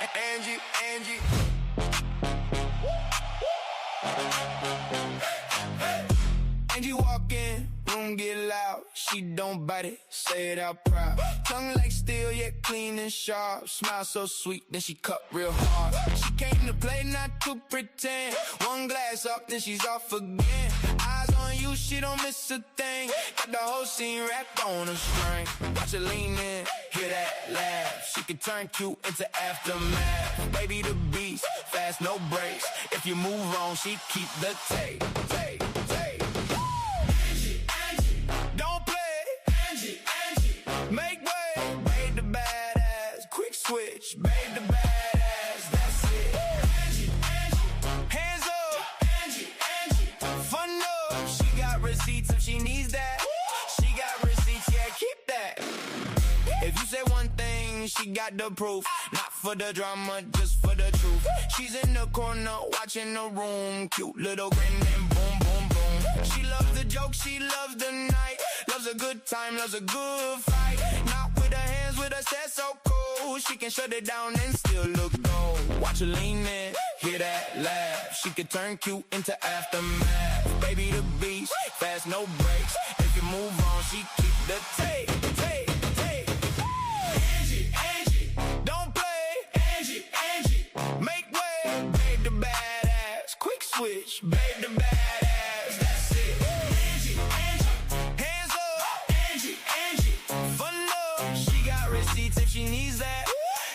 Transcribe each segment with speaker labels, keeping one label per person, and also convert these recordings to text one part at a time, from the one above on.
Speaker 1: Angie. Angie walk in, room get loud. She don't bite it, say it out proud. Tongue like steel, yet clean and sharp. Smile so sweet, then she cut real hard. She came to play, not to pretend. One glass up, then she's off again. Eyes on you, she don't miss a thing. Got the whole scene wrapped on a string. Watch her lean in, hear that laugh. She can turn cute into aftermath. Baby the beast, fast no brakes. If you move wrong, she keep the tape. Don't play, Angie. Make way, babe the badass. Quick switch, babe the badass. That's it. Angie. Hands up, Angie. Fun up, she got receipts if she needs that. She got receipts, yeah, keep that. If you say one thing, she got the proof. Not for the drama, just for the truth. She's in the corner, watching the room. Cute little grin and boom, boom, boom. She loves the joke, she loves the night. Loves a good time, loves a good fight. Not with her hands, with her set so cool. She can shut it down and still look gold. Watch her lean in, hear that laugh. She can turn cute into aftermath. Baby the beast, fast no brakes. If you move on, she keep the tape. Angie, don't play, Angie. Make way, babe the badass. Quick switch, babe the badass. That's it. Angie. Hands up, Angie. Fun love, she got receipts if she needs that.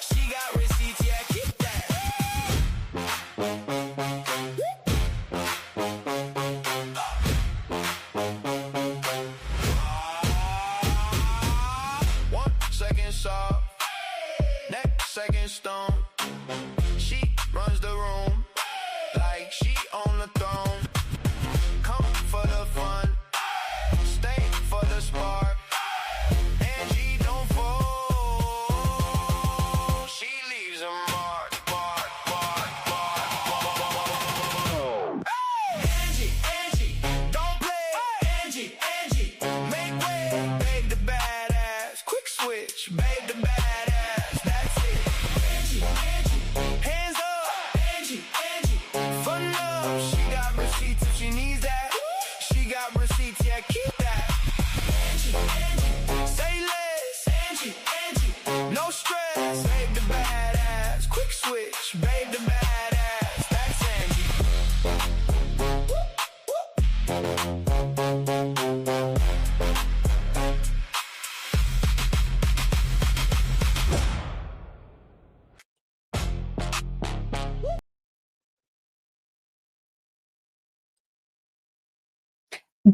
Speaker 1: She got receipts, yeah, keep that. One second soft, next second stone. She runs the room like she on the throne. Come for the fun, stay for the spark. Angie don't fall, she leaves a mark. Angie, don't play, Angie. Make way, babe the badass. Quick switch, babe the badass. That's it. Angie. Hands up, Angie. Fun love, she got receipts if she needs that. She got receipts, yeah, keep that. Angie. Say less, Angie. No stress, babe the badass. Quick switch, babe the badass. That's Angie.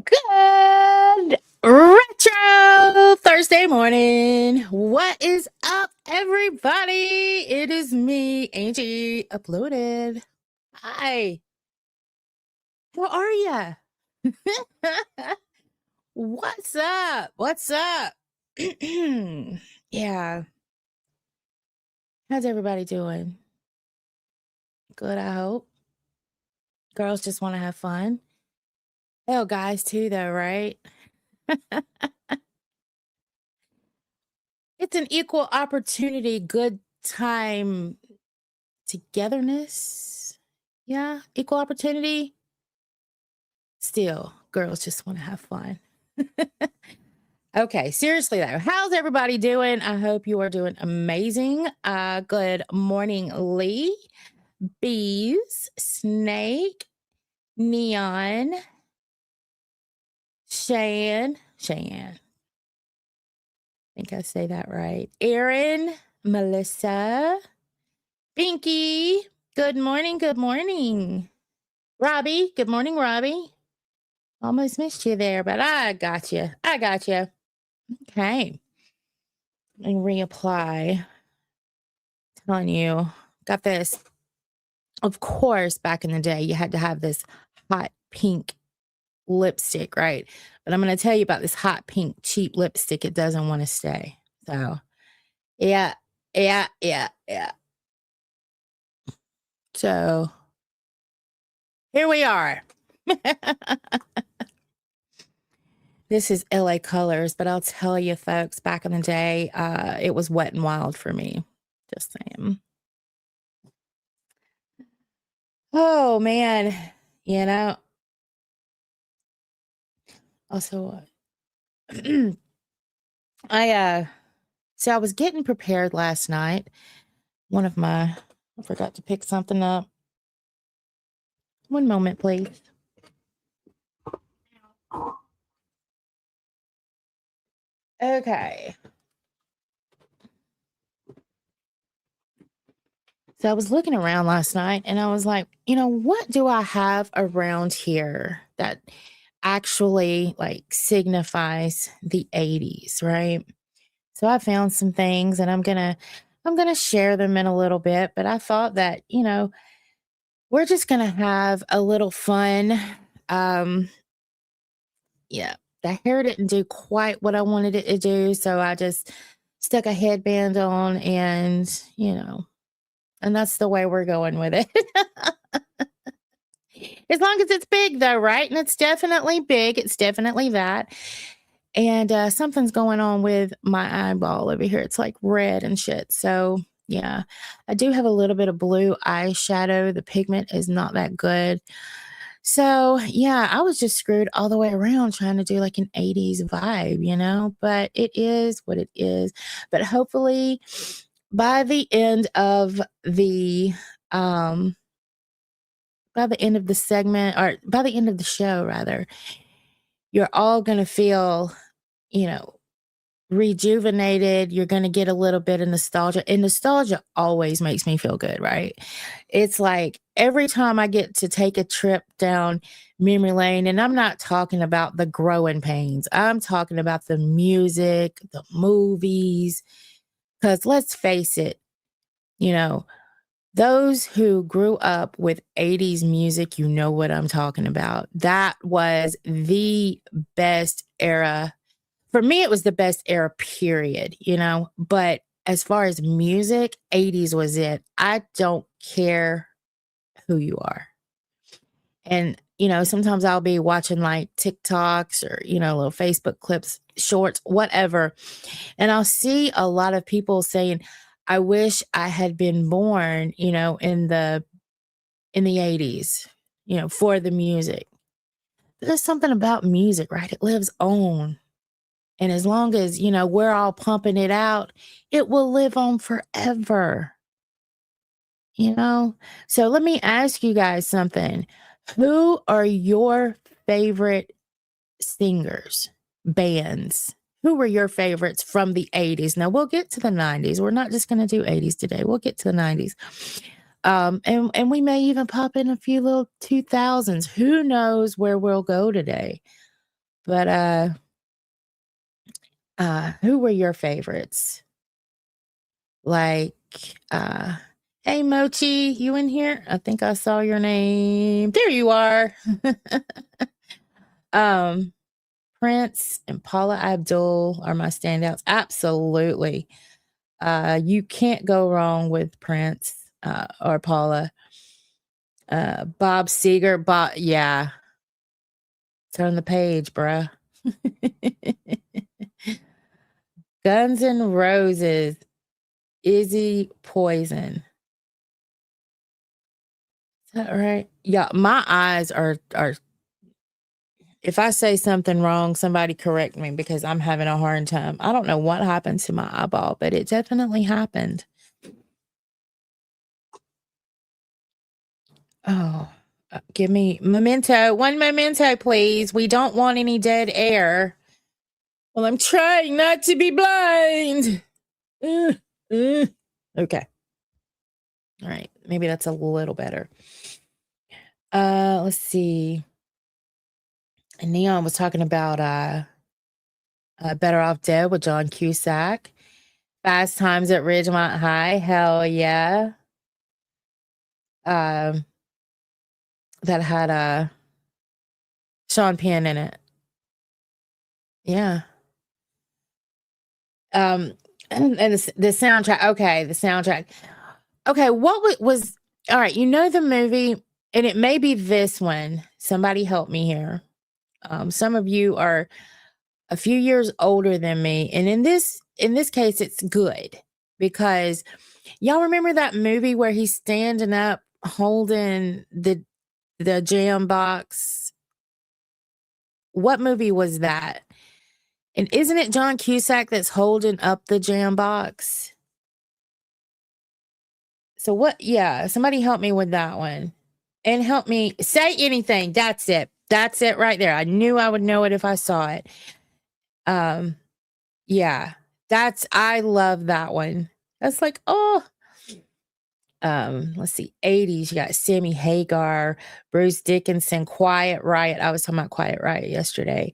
Speaker 2: Good retro Thursday morning. What is up, everybody? It is me, Angie Uploaded. Hi. How are ya? What's up? Yeah. How's everybody doing? Good, I hope. Girls just want to have fun. Hell, guys too, though, right? It's an equal opportunity, good time togetherness. Yeah, equal opportunity. Still, girls just want to have fun. Okay, seriously though, how's everybody doing? I hope you are doing amazing. Good morning, Lee, Bees, Snake, Neon, Shan. I think I say that right. Erin, Melissa, Pinky. Good morning. Robbie, good morning, Robbie. Almost missed you there, but I got you. Okay. And reapply. Telling you, got this. Of course, back in the day, you had to have this hot pink lipstick, right? But I'm going to tell you about this hot pink cheap lipstick. It doesn't want to stay. So, yeah. So, here we are. This is LA Colors, but I'll tell you, folks, back in the day, it was Wet and Wild for me. Just saying. Oh man, you know. Also, I so I was getting prepared last night. I forgot to pick something up. One moment, please. Okay. So I was looking around last night and I was like, what do I have around here that actually like signifies the 80s, right? So I found some things and I'm going to share them in a little bit, but I thought that, we're just going to have a little fun. Um yeah, the hair didn't do quite what I wanted it to do, so I just stuck a headband on and that's the way we're going with it. As long as it's big though, right? And it's definitely big. It's definitely that. And something's going on with my eyeball over here. It's like red and shit. So yeah, I do have a little bit of blue eyeshadow. The pigment is not that good. So yeah, I was just screwed all the way around trying to do like an 80s vibe, but it is what it is. But hopefully by the end of um the segment, or by the end of the show rather, you're all going to feel, you know, rejuvenated. You're going to get a little bit of nostalgia, and nostalgia always makes me feel good, right? It's like every time I get to take a trip down memory lane, and I'm not talking about the growing pains, I'm talking about the music, the movies, because let's face it, you know, those who grew up with 80s music, you know what I'm talking about. That was the best era. For me, it was the best era, period, But as far as music, 80s was it. I don't care who you are. And, sometimes I'll be watching like TikToks or, little Facebook clips, shorts, whatever. And I'll see a lot of people saying, I wish I had been born, in the 80s, for the music. There's something about music, right? It lives on. And as long as, we're all pumping it out, it will live on forever. So let me ask you guys something. Who are your favorite singers, bands? Who were your favorites from the 80s? Now we'll get to the 90s. We're not just going to do 80s today. We'll get to the 90s. And we may even pop in a few little 2000s. Who knows where we'll go today? But who were your favorites? Like hey Mochi, you in here? I think I saw your name. There you are. Prince and Paula Abdul are my standouts. Absolutely. You can't go wrong with Prince or Paula. Bob Seger, yeah. Turn the page, bruh. Guns N' Roses, Izzy Poison. Is that right? Yeah, my eyes are if I say something wrong, somebody correct me because I'm having a hard time. I don't know what happened to my eyeball, but it definitely happened. Oh, give me memento. One memento, please. We don't want any dead air. Well, I'm trying not to be blind. Okay. All right. Maybe that's a little better. Let's see. Neon was talking about Better Off Dead with John Cusack. Fast Times at Ridgemont High. Hell yeah. That had Sean Penn in it. Yeah. And the soundtrack. Okay, the soundtrack. Okay, what was all right? You know the movie, and it may be this one. Somebody help me here. Some of you are a few years older than me, and in this case, it's good because y'all remember that movie where he's standing up holding the jam box. What movie was that? And isn't it John Cusack that's holding up the jam box? So what? Yeah, somebody help me with that one. And help me say anything. That's it. That's it right there. I knew I would know it if I saw it. Yeah. I love that one. That's like, oh. Let's see, 80s. You got Sammy Hagar, Bruce Dickinson, Quiet Riot. I was talking about Quiet Riot yesterday.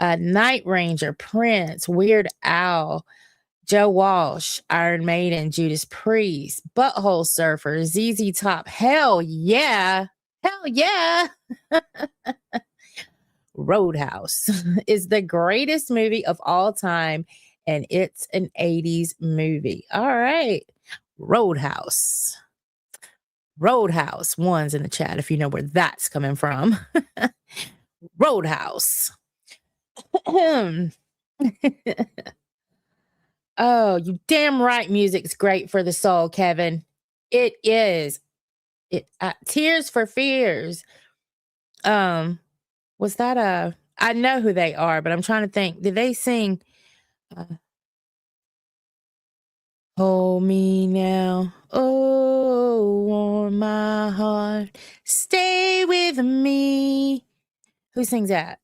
Speaker 2: Night Ranger, Prince, Weird Al, Joe Walsh, Iron Maiden, Judas Priest, Butthole Surfer, ZZ Top. Hell yeah. Hell yeah. Roadhouse is the greatest movie of all time, and it's an 80s movie. All right. Roadhouse. Roadhouse. One's in the chat if you know where that's coming from. Roadhouse. Oh, you damn right music's great for the soul, Kevin. It is. Tears for Fears. Was that I know who they are, but I'm trying to think. Did they sing Hold Me Now? Oh, warm my heart. Stay with me. Who sings that?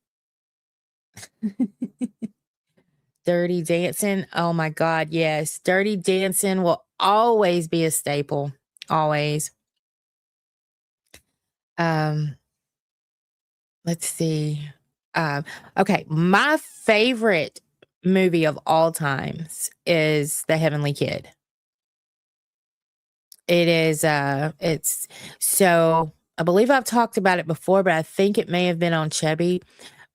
Speaker 2: Dirty Dancing. Oh my God, yes. Dirty Dancing will always be a staple. Always. Let's see. Okay, my favorite movie of all times is The Heavenly Kid. It is it's so I believe I've talked about it before, but I think it may have been on Chubby.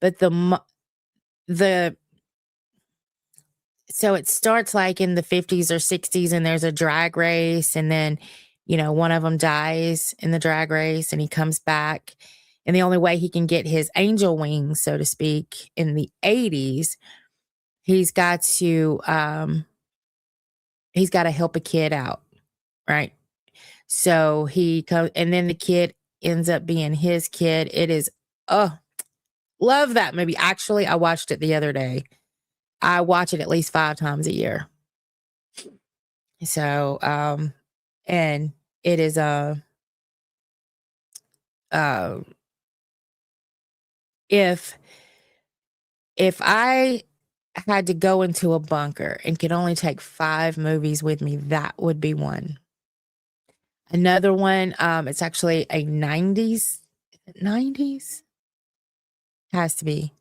Speaker 2: But so it starts like in the 50s or 60s, and there's a drag race, and then one of them dies in the drag race, and he comes back, and the only way he can get his angel wings, so to speak, in the 80s, he's got to help a kid out, right? So he comes, and then the kid ends up being his kid. It is love that movie. Actually, I watched it the other day. I watch it at least 5 times a year. So, and it is if I had to go into a bunker and could only take 5 movies with me, that would be one. Another one, it's actually a 90s. 90s? Has to be.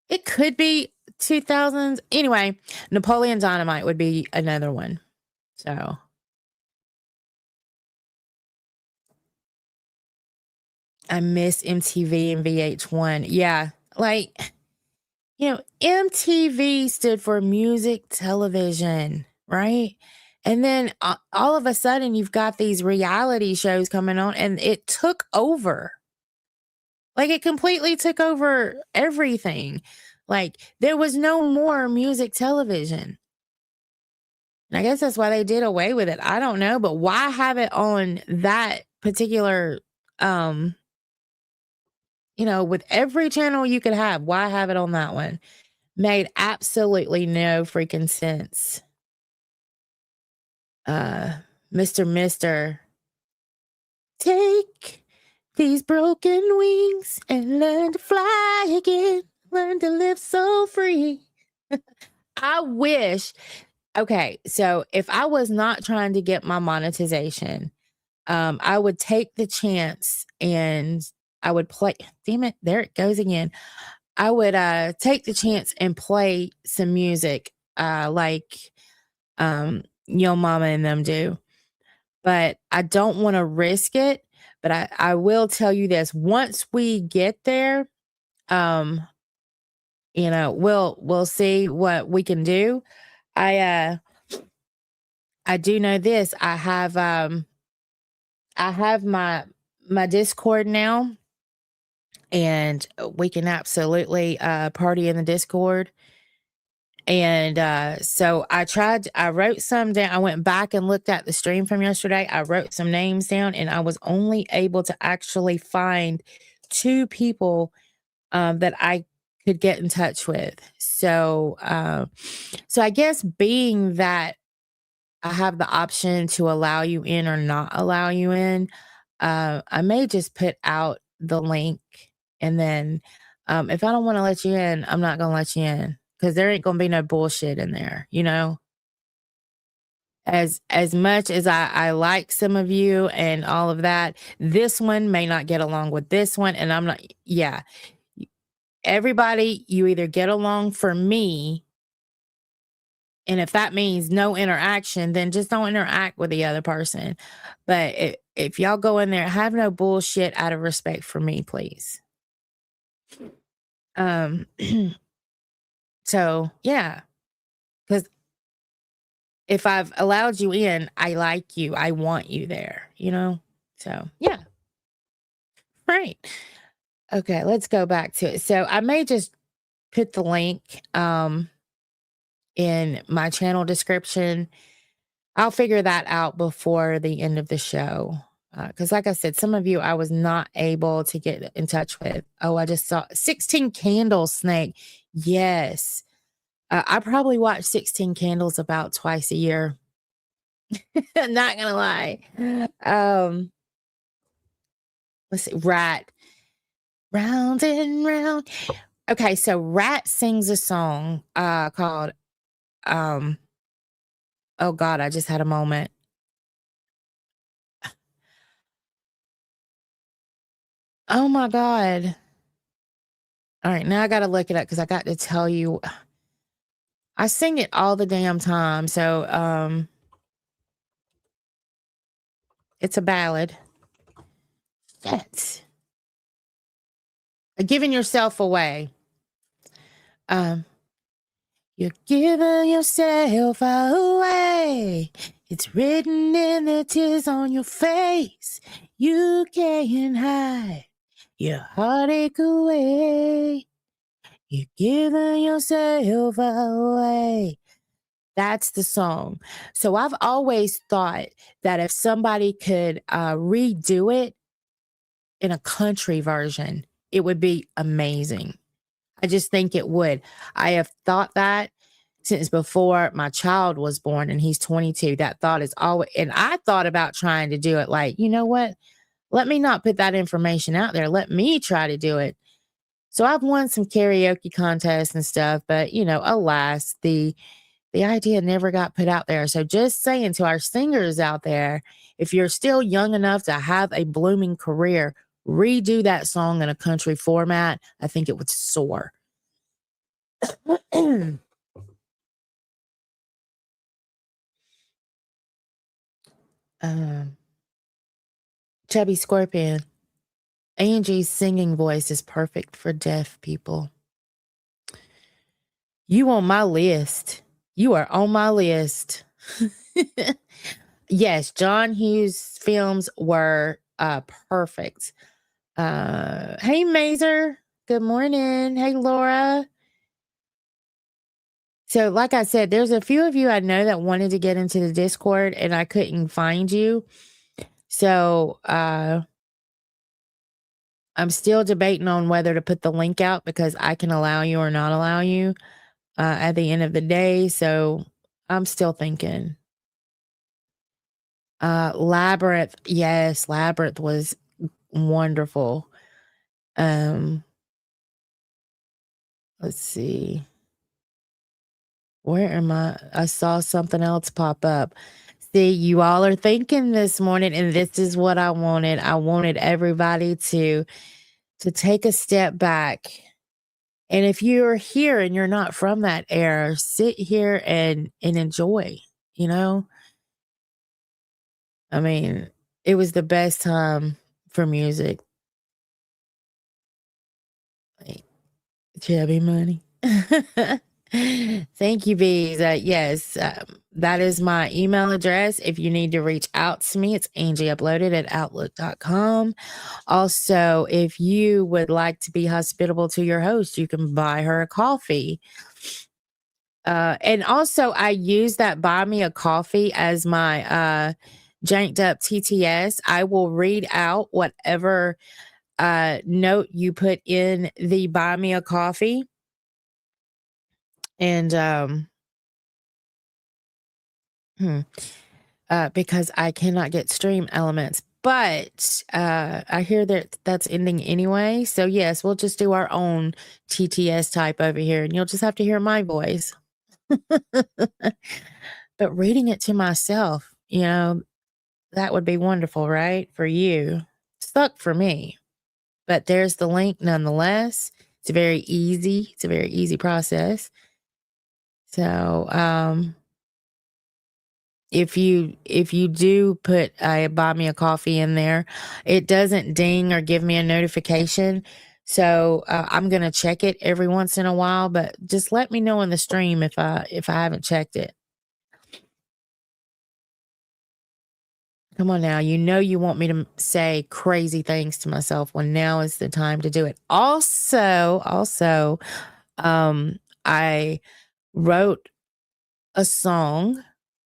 Speaker 2: It could be 2000s. Anyway, Napoleon Dynamite would be another one. So I miss MTV and VH1. Yeah. Like, MTV stood for music television, right? And then all of a sudden you've got these reality shows coming on, and it took over. Like, it completely took over everything. Like, there was no more music television. And I guess that's why they did away with it. I don't know, but why have it on that particular, with every channel you could have, why have it on that one? Made absolutely no freaking sense. Mr. Take these broken wings and learn to fly again. Learn to live so free. I wish. Okay, so if I was not trying to get my monetization, I would take the chance and I would play. Damn it, there it goes again. I would take the chance and play some music like Yo Mama and them do. But I don't want to risk it. But I will tell you this. Once we get there, we'll see what we can do. I do know this. I have my Discord now, and we can absolutely party in the Discord. And so I wrote some down. I went back and looked at the stream from yesterday. I wrote some names down, and I was only able to actually find 2 people that I could get in touch with. So I guess being that I have the option to allow you in or not allow you in, I may just put out the link, and then if I don't want to let you in, I'm not going to let you in, because there ain't going to be no bullshit in there, you know? As much as I like some of you and all of that, this one may not get along with this one, and I'm not. Yeah, everybody, you either get along for me, and if that means no interaction, then just don't interact with the other person. But if y'all go in there, have no bullshit out of respect for me, please. So yeah, because if I've allowed you in, I like you. I want you there, you know? So yeah. Right. Okay, let's go back to it. So I may just put the link in my channel description. I'll figure that out before the end of the show. Because like I said, some of you I was not able to get in touch with. Oh, I just saw 16 Candles Snake. Yes. I probably watch 16 Candles about twice a year. Not gonna lie. Let's see. Rat. Round and round. Okay, so Rat sings a song called oh God, I just had a moment. Oh my God. All right, now I gotta look it up because I got to tell you. I sing it all the damn time. So it's a ballad. Shit. Giving yourself away. You're giving yourself away. It's written in the tears on your face. You can't hide your heartache away. You're giving yourself away. That's the song. So I've always thought that if somebody could redo it in a country version, it would be amazing. I just think it would. I have thought that since before my child was born, and he's 22. That thought is always, and I thought about trying to do it like, you know what? Let me not put that information out there. Let me try to do it. So I've won some karaoke contests and stuff, but alas, the idea never got put out there. So just saying to our singers out there, if you're still young enough to have a blooming career, redo that song in a country format. I think it would soar. Chubby Scorpion. Angie's singing voice is perfect for deaf people. You on my list. You are on my list. Yes, John Hughes films were perfect. Hey, Mazer. Good morning. Hey, Laura. So, like I said, there's a few of you I know that wanted to get into the Discord, and I couldn't find you. So, I'm still debating on whether to put the link out because I can allow you or not allow you at the end of the day. So, I'm still thinking. Labyrinth. Yes, Labyrinth was wonderful. Let's see. Where am I? I saw something else pop up. See, you all are thinking this morning, and this is what I wanted. I wanted everybody to take a step back. And if you're here and you're not from that era, sit here and enjoy, you know? I mean, it was the best time for music. Like, Chubby Money. Thank you, Bees. Yes, that is my email address. If you need to reach out to me, it's angieuploaded@outlook.com. Also, if you would like to be hospitable to your host, you can buy her a coffee. And also I use that buy me a coffee as my janked up TTS. I will read out whatever note you put in the buy me a coffee. And because I cannot get stream elements. But I hear that that's ending anyway. So yes, we'll just do our own TTS type over here, and you'll just have to hear my voice. But reading it to myself, that would be wonderful, right? For you. Suck for me. But there's the link nonetheless. It's very easy. It's a very easy process. So if you do put a buy me a coffee in there, it doesn't ding or give me a notification. So I'm gonna check it every once in a while, but just let me know in the stream if I haven't checked it. Come on now, you want me to say crazy things to myself when now is the time to do it. Also, I wrote a song,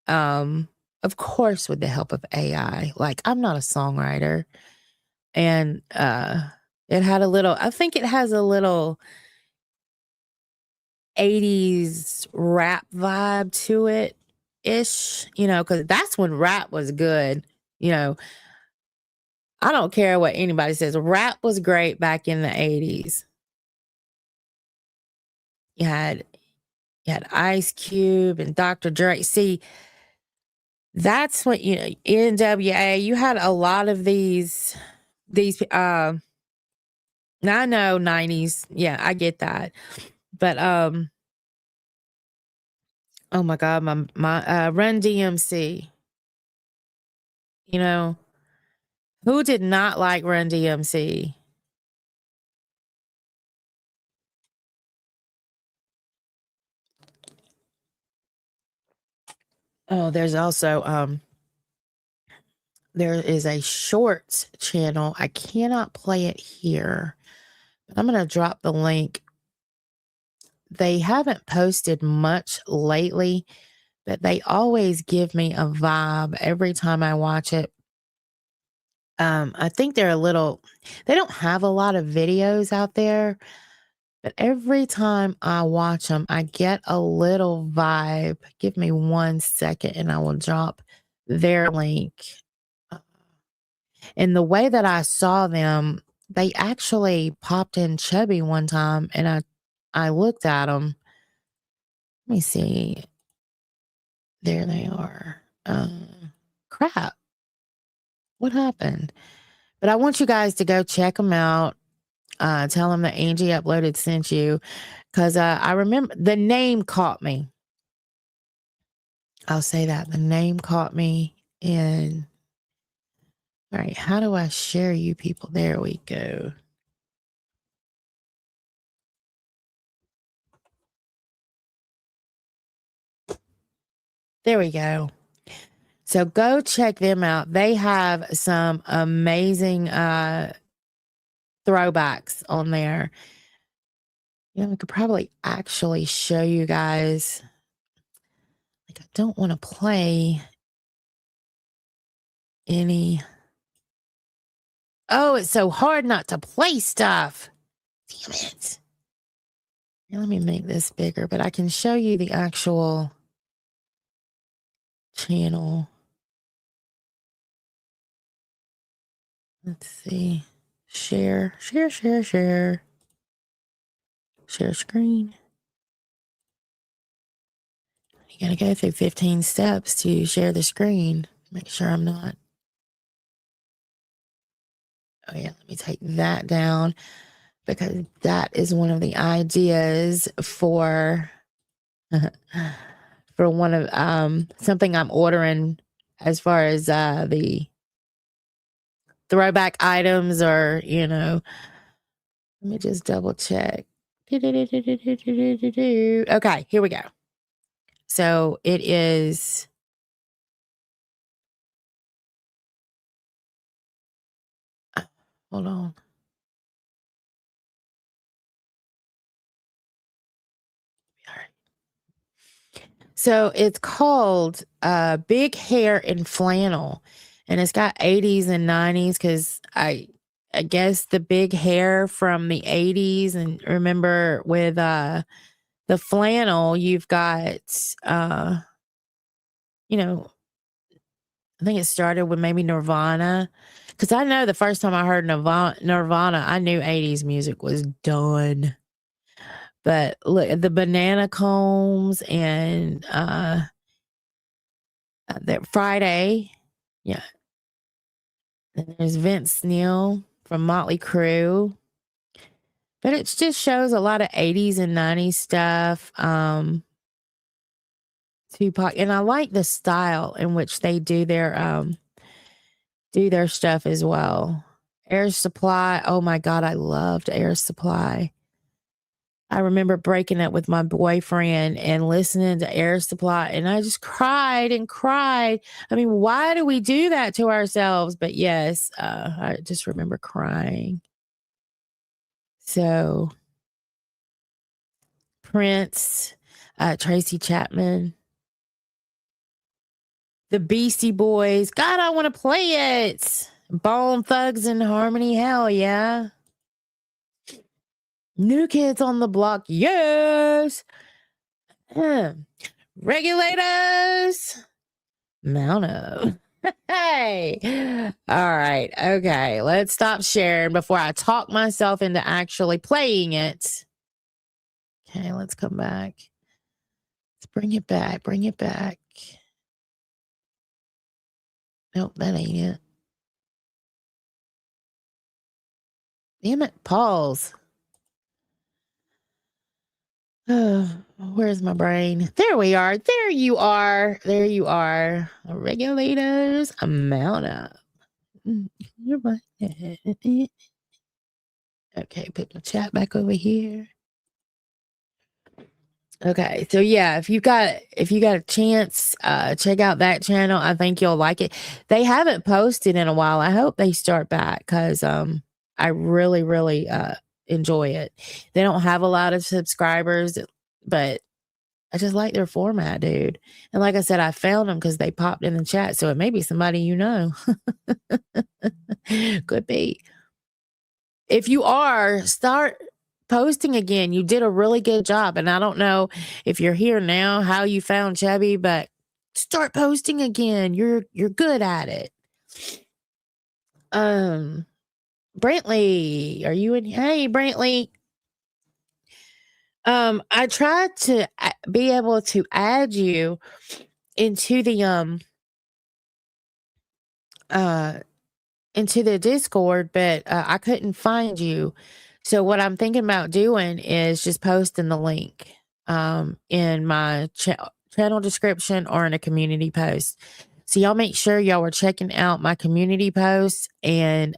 Speaker 2: of course, with the help of AI. Like, I'm not a songwriter. And it had I think it has a little 80s rap vibe to it ish, because that's when rap was good. I don't care what anybody says. Rap was great back in the 80s. You had Ice Cube and Dr. Dre. See, that's what NWA. You had a lot of these. I know 90s. Yeah, I get that. But oh my God, my Run DMC. Who did not like Run DMC? Oh, there's also there is a shorts channel. I cannot play it here. But I'm gonna drop the link. They haven't posted much lately, but they always give me a vibe every time I watch it. I think they don't have a lot of videos out there, but every time I watch them, I get a little vibe. Give me 1 second and I will drop their link. And the way that I saw them, they actually popped in chubby one time and I looked at them. Let me see. There they are. Crap. What happened? But I want you guys to go check them out. Tell them that Angie Uploaded sent you, because I remember the name caught me. I'll say that the name caught me. And all right, how do I share you people? There we go. There we go. So go check them out. They have some amazing throwbacks on there. I could probably actually show you guys. Like, I don't want to play any. Oh, it's so hard not to play stuff. Damn it. Now, let me make this bigger, but I can show you the actual channel. Let's see. Share. Share screen. You gotta go through 15 steps to share the screen. Make sure I'm not. Oh yeah, let me take that down, because that is one of the ideas for for one of something I'm ordering as far as the throwback items, or let me just double check. Okay, here we go. So it is hold on. All right. So it's called Big Hair in Flannel. And it's got 80s and 90s because I guess the big hair from the 80s. And remember with the flannel, you've got, you know, I think it started with maybe Nirvana. Because I know the first time I heard Nirvana, I knew 80s music was done. But look, the banana combs and that Friday. Yeah. And there's Vince Neil from Motley Crue. But it just shows a lot of 80s and 90s stuff. Tupac. And I like the style in which they do their stuff as well. Air Supply. Oh my God, I loved Air Supply. I remember breaking up with my boyfriend and listening to Air Supply, and I just cried and cried. I mean, why do we do that to ourselves? But yes, I just remember crying. So, Prince, Tracy Chapman, the Beastie Boys. God, I want to play it. Bone Thugs and Harmony. Hell yeah. New Kids on the Block. Yes. Regulators. Mount up. Hey. All right. Okay. Let's stop sharing before I talk myself into actually playing it. Okay. Let's come back. Let's bring it back. Bring it back. Nope, that ain't it. Damn it. Pause. Where's my brain? There we are. There you are. There you are. Regulators, mount up. Okay, put my chat back over here. Okay, so yeah, if you got a chance, check out that channel. I think you'll like it. They haven't posted in a while. I hope they start back because I really, really enjoy it. They don't have a lot of subscribers, but I just like their format, dude. And like I said, I found them because they popped in the chat, so it may be somebody you know. Could be. If you are, start posting again. You did a really good job. And I don't know if you're here now, how you found Chubby, but start posting again. You're good at it. Brantley, are you in? Hey, Brantley. I tried to be able to add you into the Discord, but I couldn't find you. So what I'm thinking about doing is just posting the link in my channel description or in a community post. So y'all make sure y'all are checking out my community posts, and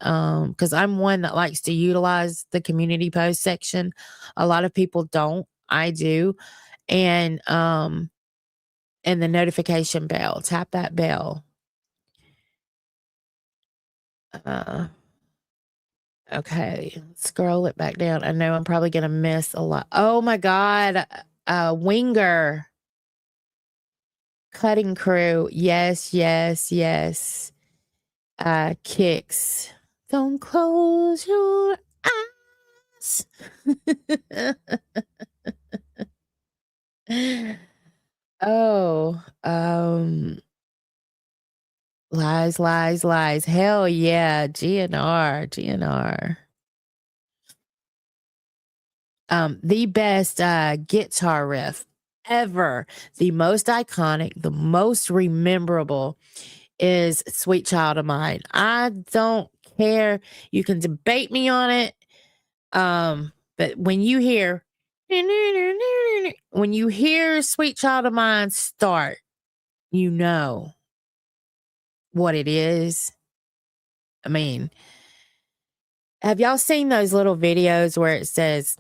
Speaker 2: because I'm one that likes to utilize the community post section. A lot of people don't. I do. And the notification bell. Tap that bell. Okay, scroll it back down. I know I'm probably gonna miss a lot. Oh my God, Winger, Cutting Crew. Yes, yes, yes. Kicks. Don't close your eyes. Oh, lies, lies, lies. Hell yeah, GNR, GNR. The best guitar riff ever, the most iconic, the most rememberable is Sweet Child of Mine. I don't care. You can debate me on it. But when you hear Sweet Child of Mine start, you know what it is. I mean, have y'all seen those little videos where it says,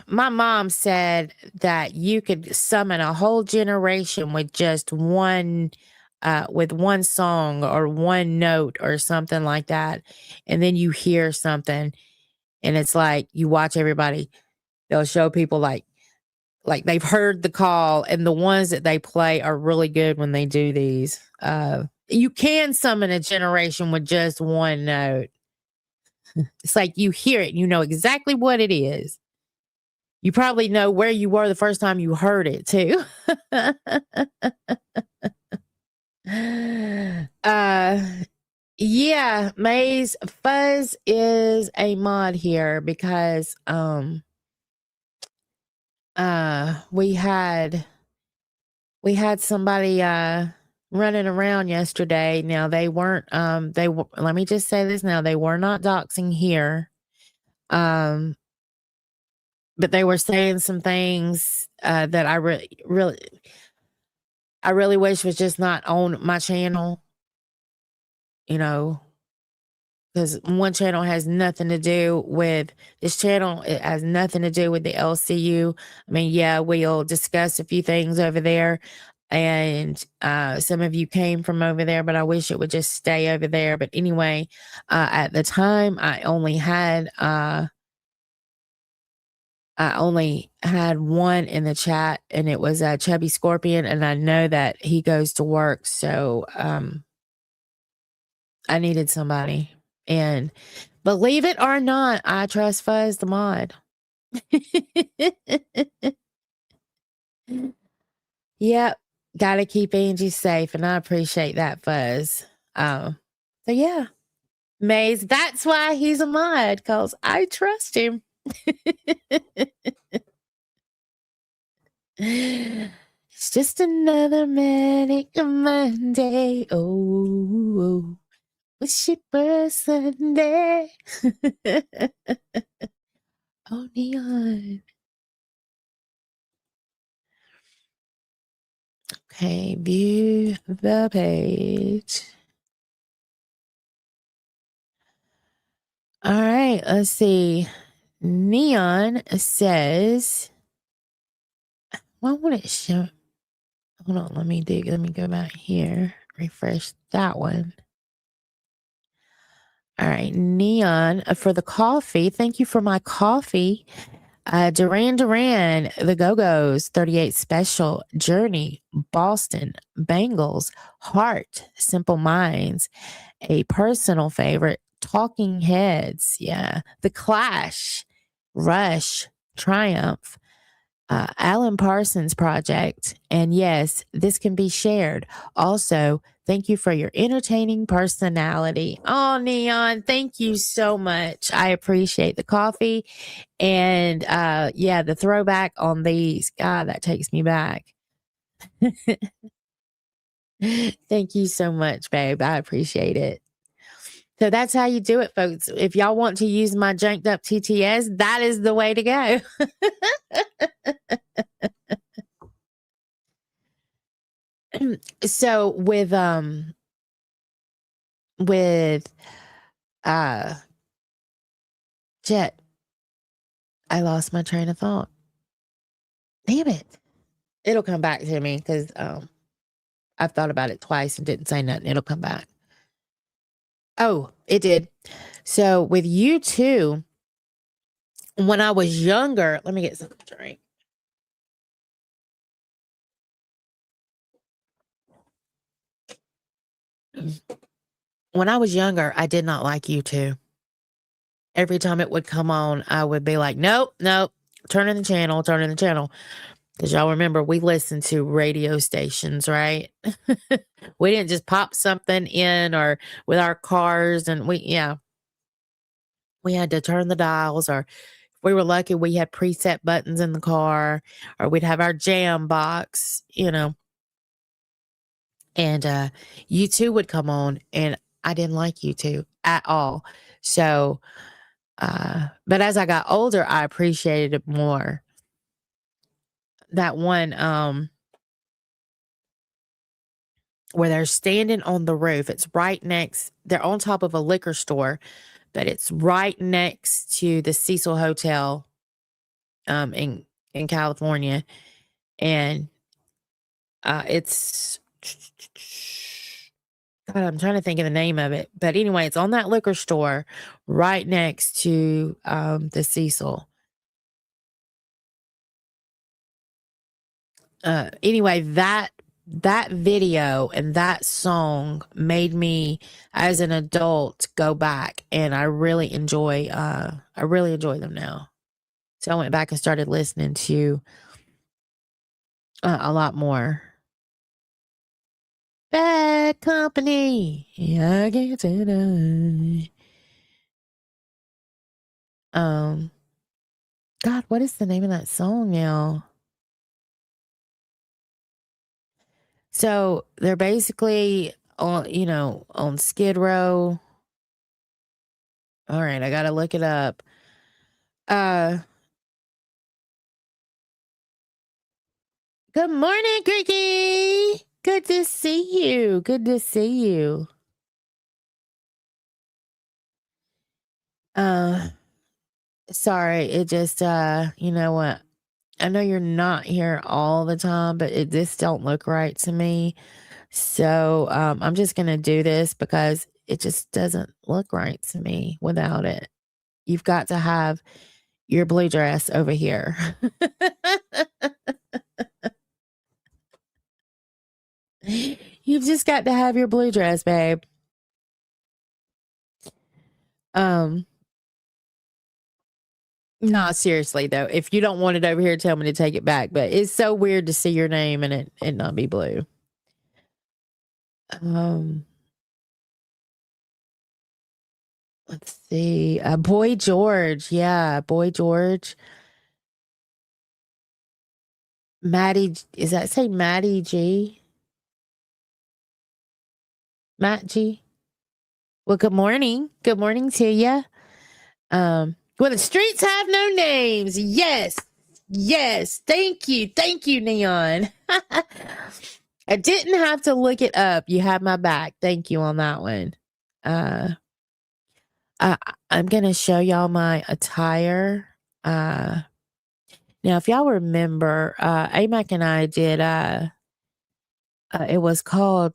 Speaker 2: my mom said that you could summon a whole generation with just one song or one note or something like that. And then you hear something and it's like you watch everybody, they'll show people like they've heard the call, and the ones that they play are really good when they do these. You can summon a generation with just one note. It's like you hear it, you know exactly what it is. You probably know where you were the first time you heard it too. Yeah, Maze Fuzz is a mod here because we had somebody running around yesterday. Now they weren't let me just say this now, they were not doxing here. But they were saying some things that I really wish was just not on my channel, you know, because one channel has nothing to do with this channel. It has nothing to do with the LCU. I mean, yeah, we'll discuss a few things over there, and some of you came from over there, but I wish it would just stay over there. But anyway, at the time, I only had one in the chat, and it was Chubby Scorpion, and I know that he goes to work, so I needed somebody. And believe it or not, I trust Fuzz the mod. Yep, gotta keep Angie safe, and I appreciate that, Fuzz. So yeah, Maze, that's why he's a mod, because I trust him. It's just another manic Monday. Oh, wish it was Sunday. Oh, Neon. Okay, view the page. All right, let's see. Neon says, why would it show? Hold on, let me go back here, refresh that one. All right, Neon, for the coffee. Thank you for my coffee. Duran Duran, The Go-Go's, 38 Special, Journey, Boston, Bangles, Heart, Simple Minds, a personal favorite, Talking Heads, yeah, The Clash, Rush, Triumph, Alan Parsons Project, and yes, this can be shared. Also, thank you for your entertaining personality. Oh, Neon, thank you so much. I appreciate the coffee. And yeah, the throwback on these, God, that takes me back. Thank you so much, babe. I appreciate it. So that's how you do it, folks. If y'all want to use my janked up TTS, that is the way to go. So with Jet, I lost my train of thought. Damn it. It'll come back to me because I've thought about it twice and didn't say nothing. It'll come back. Oh, it did. So with you two, when I was younger, let me get something to drink. When I was younger, I did not like you two. Every time it would come on, I would be like, nope, turning the channel. Because y'all remember, we listened to radio stations, right? We didn't just pop something in or with our cars, and we had to turn the dials, or if we were lucky, we had preset buttons in the car, or we'd have our jam box, and you two would come on, and I didn't like you two at all. So, but as I got older, I appreciated it more. That one, where they're standing on the roof. It's right next, they're on top of a liquor store, but it's right next to the Cecil Hotel in California. And it's, God, I'm trying to think of the name of it. But anyway, it's on that liquor store right next to the Cecil. anyway, that video and that song made me as an adult go back, and I really enjoy them now. So I went back and started listening to a lot more. Bad Company. Yeah, I can't deny. God, what is the name of that song now? So they're basically on Skid Row. All right, I gotta look it up. Good morning, Cricky. Good to see you. Good to see you. Sorry, it just you know what? I know you're not here all the time, but this don't look right to me. So I'm just gonna do this because it just doesn't look right to me without it. You've got to have your blue dress over here. You've just got to have your blue dress, babe. No, seriously though, if you don't want it over here, tell me to take it back. But it's so weird to see your name and it not be blue. Let's see. Boy George. Yeah, Boy George. Maddie, is that say Maddie G? Matt G? Well, good morning. Good morning to you. Well, the streets have no names. Yes. Yes. Thank you. Thank you, Neon. I didn't have to look it up. You have my back. Thank you on that one. I'm going to show y'all my attire. Now, if y'all remember, AMAC and I did, it was called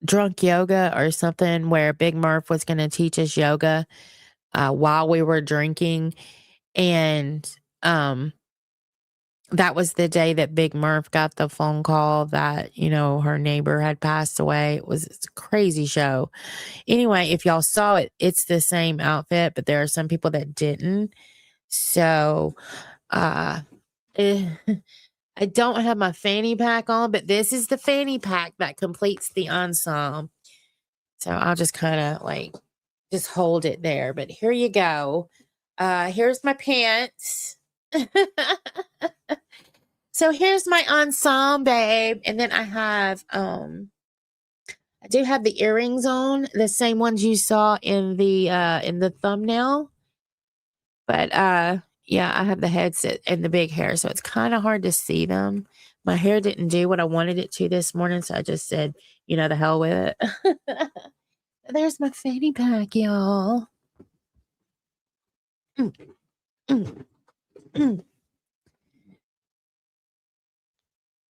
Speaker 2: drunk yoga or something, where Big Murph was going to teach us yoga while we were drinking. And that was the day that Big Murph got the phone call that, her neighbor had passed away. It's a crazy show. Anyway, if y'all saw it, it's the same outfit, but there are some people that didn't. So, I don't have my fanny pack on, but this is the fanny pack that completes the ensemble. So I'll just kind of just hold it there. But here you go. Here's my pants. So here's my ensemble, babe. And then I do have the earrings on, the same ones you saw in the thumbnail. But yeah, I have the headset and the big hair, so it's kind of hard to see them. My hair didn't do what I wanted it to this morning, so I just said, the hell with it. There's my fanny pack, y'all.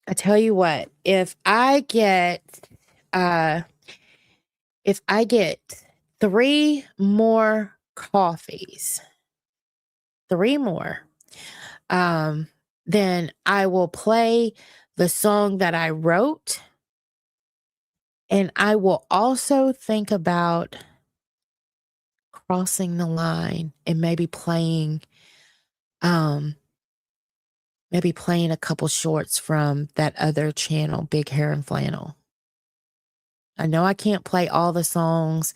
Speaker 2: I tell you what, if I get 3 more coffees, 3 more, then I will play the song that I wrote, and I will also think about crossing the line and maybe playing a couple shorts from that other channel, Big Hair and Flannel. I know I can't play all the songs,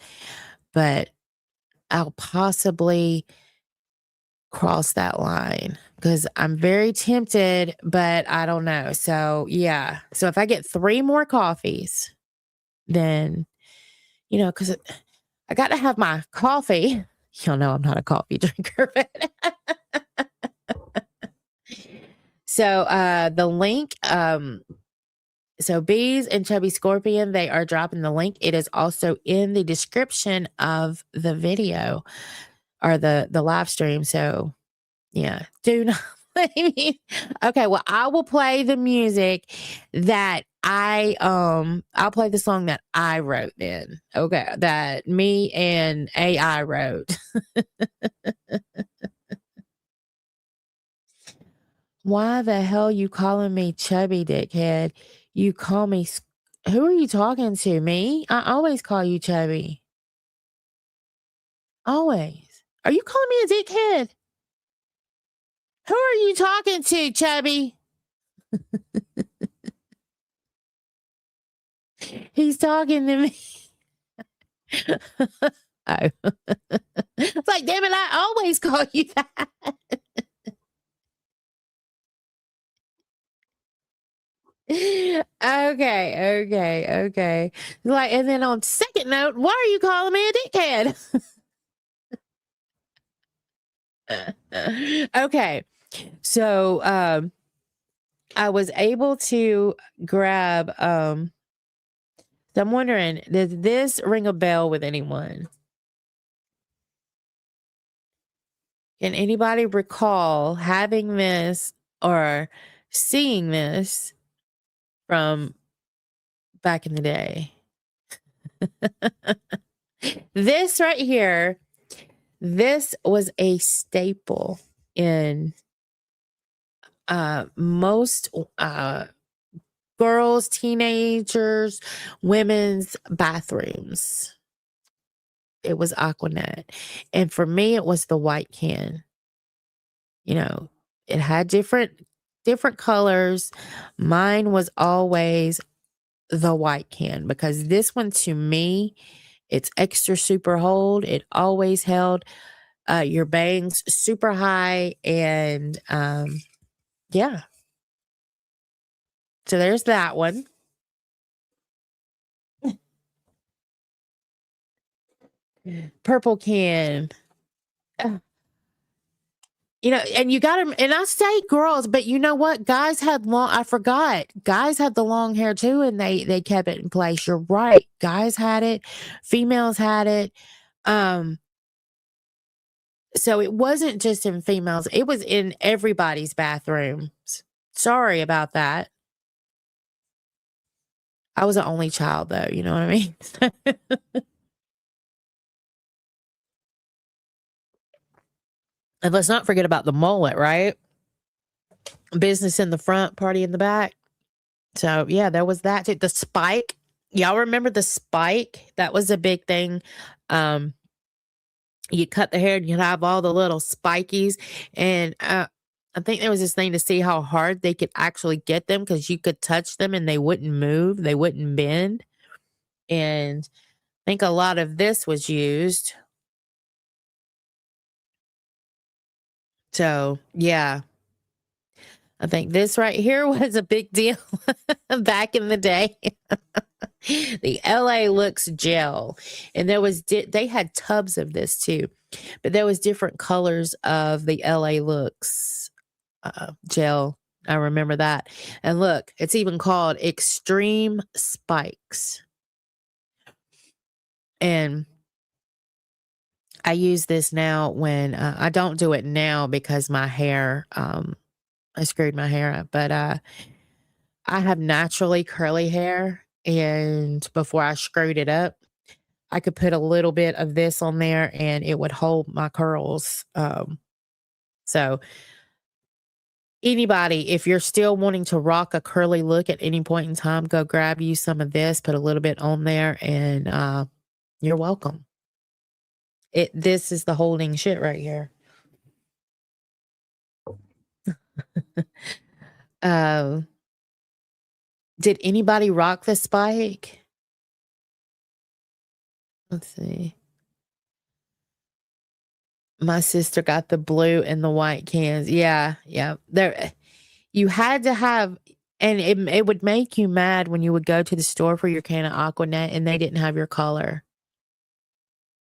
Speaker 2: but I'll possibly cross that line because I'm very tempted, but I don't know. So yeah. So if I get 3 more coffees, then, because I got to have my coffee. Y'all know I'm not a coffee drinker, but so the link, so Bees and Chubby Scorpion, they are dropping the link. It is also in the description of the video or the live stream. So yeah, do not blame me. Okay, well, I will play the music that I'll play the song that I wrote then. Okay, that me and AI wrote. Why the hell you calling me chubby, dickhead? You call me... Who are you talking to? Me? I always call you chubby. Always. Are you calling me a dickhead? Who are you talking to, chubby? He's talking to me. Oh. It's like, damn it, I always call you that. Okay. Like, and then on second note, why are you calling me a dickhead? Okay. So I was able to grab so I'm wondering, does this ring a bell with anyone? Can anybody recall having this or seeing this from back in the day? This right here, this was a staple in most girls, teenagers, women's bathrooms. It was Aquanet. And for me, it was the white can. You know, it had different colors. Mine was always the white can because this one, to me, it's extra super hold. It always held your bangs super high. And yeah. So there's that one. Purple can. You know, and you got them, and I say girls, but you know what? Guys had I forgot. Guys had the long hair too, and they kept it in place. You're right. Guys had it. Females had it. So it wasn't just in females. It was in everybody's bathrooms. Sorry about that. I was an only child though. You know what I mean? And let's not forget about the mullet, right? Business in the front, party in the back. So yeah, there was that too. The spike. Y'all remember the spike? That was a big thing. You cut the hair and you'd have all the little spikies. And I think there was this thing to see how hard they could actually get them because you could touch them and they wouldn't move. They wouldn't bend. And I think a lot of this was used. So yeah. I think this right here was a big deal back in the day. The LA Looks gel. And there was, they had tubs of this too, but there was different colors of the LA Looks gel. I remember that. And look, it's even called Extreme Spikes. And I use this now when I don't do it now because my hair, I screwed my hair up, but I have naturally curly hair. And before I screwed it up, I could put a little bit of this on there and it would hold my curls. So anybody, if you're still wanting to rock a curly look at any point in time, go grab you some of this, put a little bit on there, and you're welcome. This is the holding shit right here. Did anybody rock the spike? Let's see. My sister got the blue and the white cans. Yeah. There, you had to have, and it would make you mad when you would go to the store for your can of Aquanet and they didn't have your color.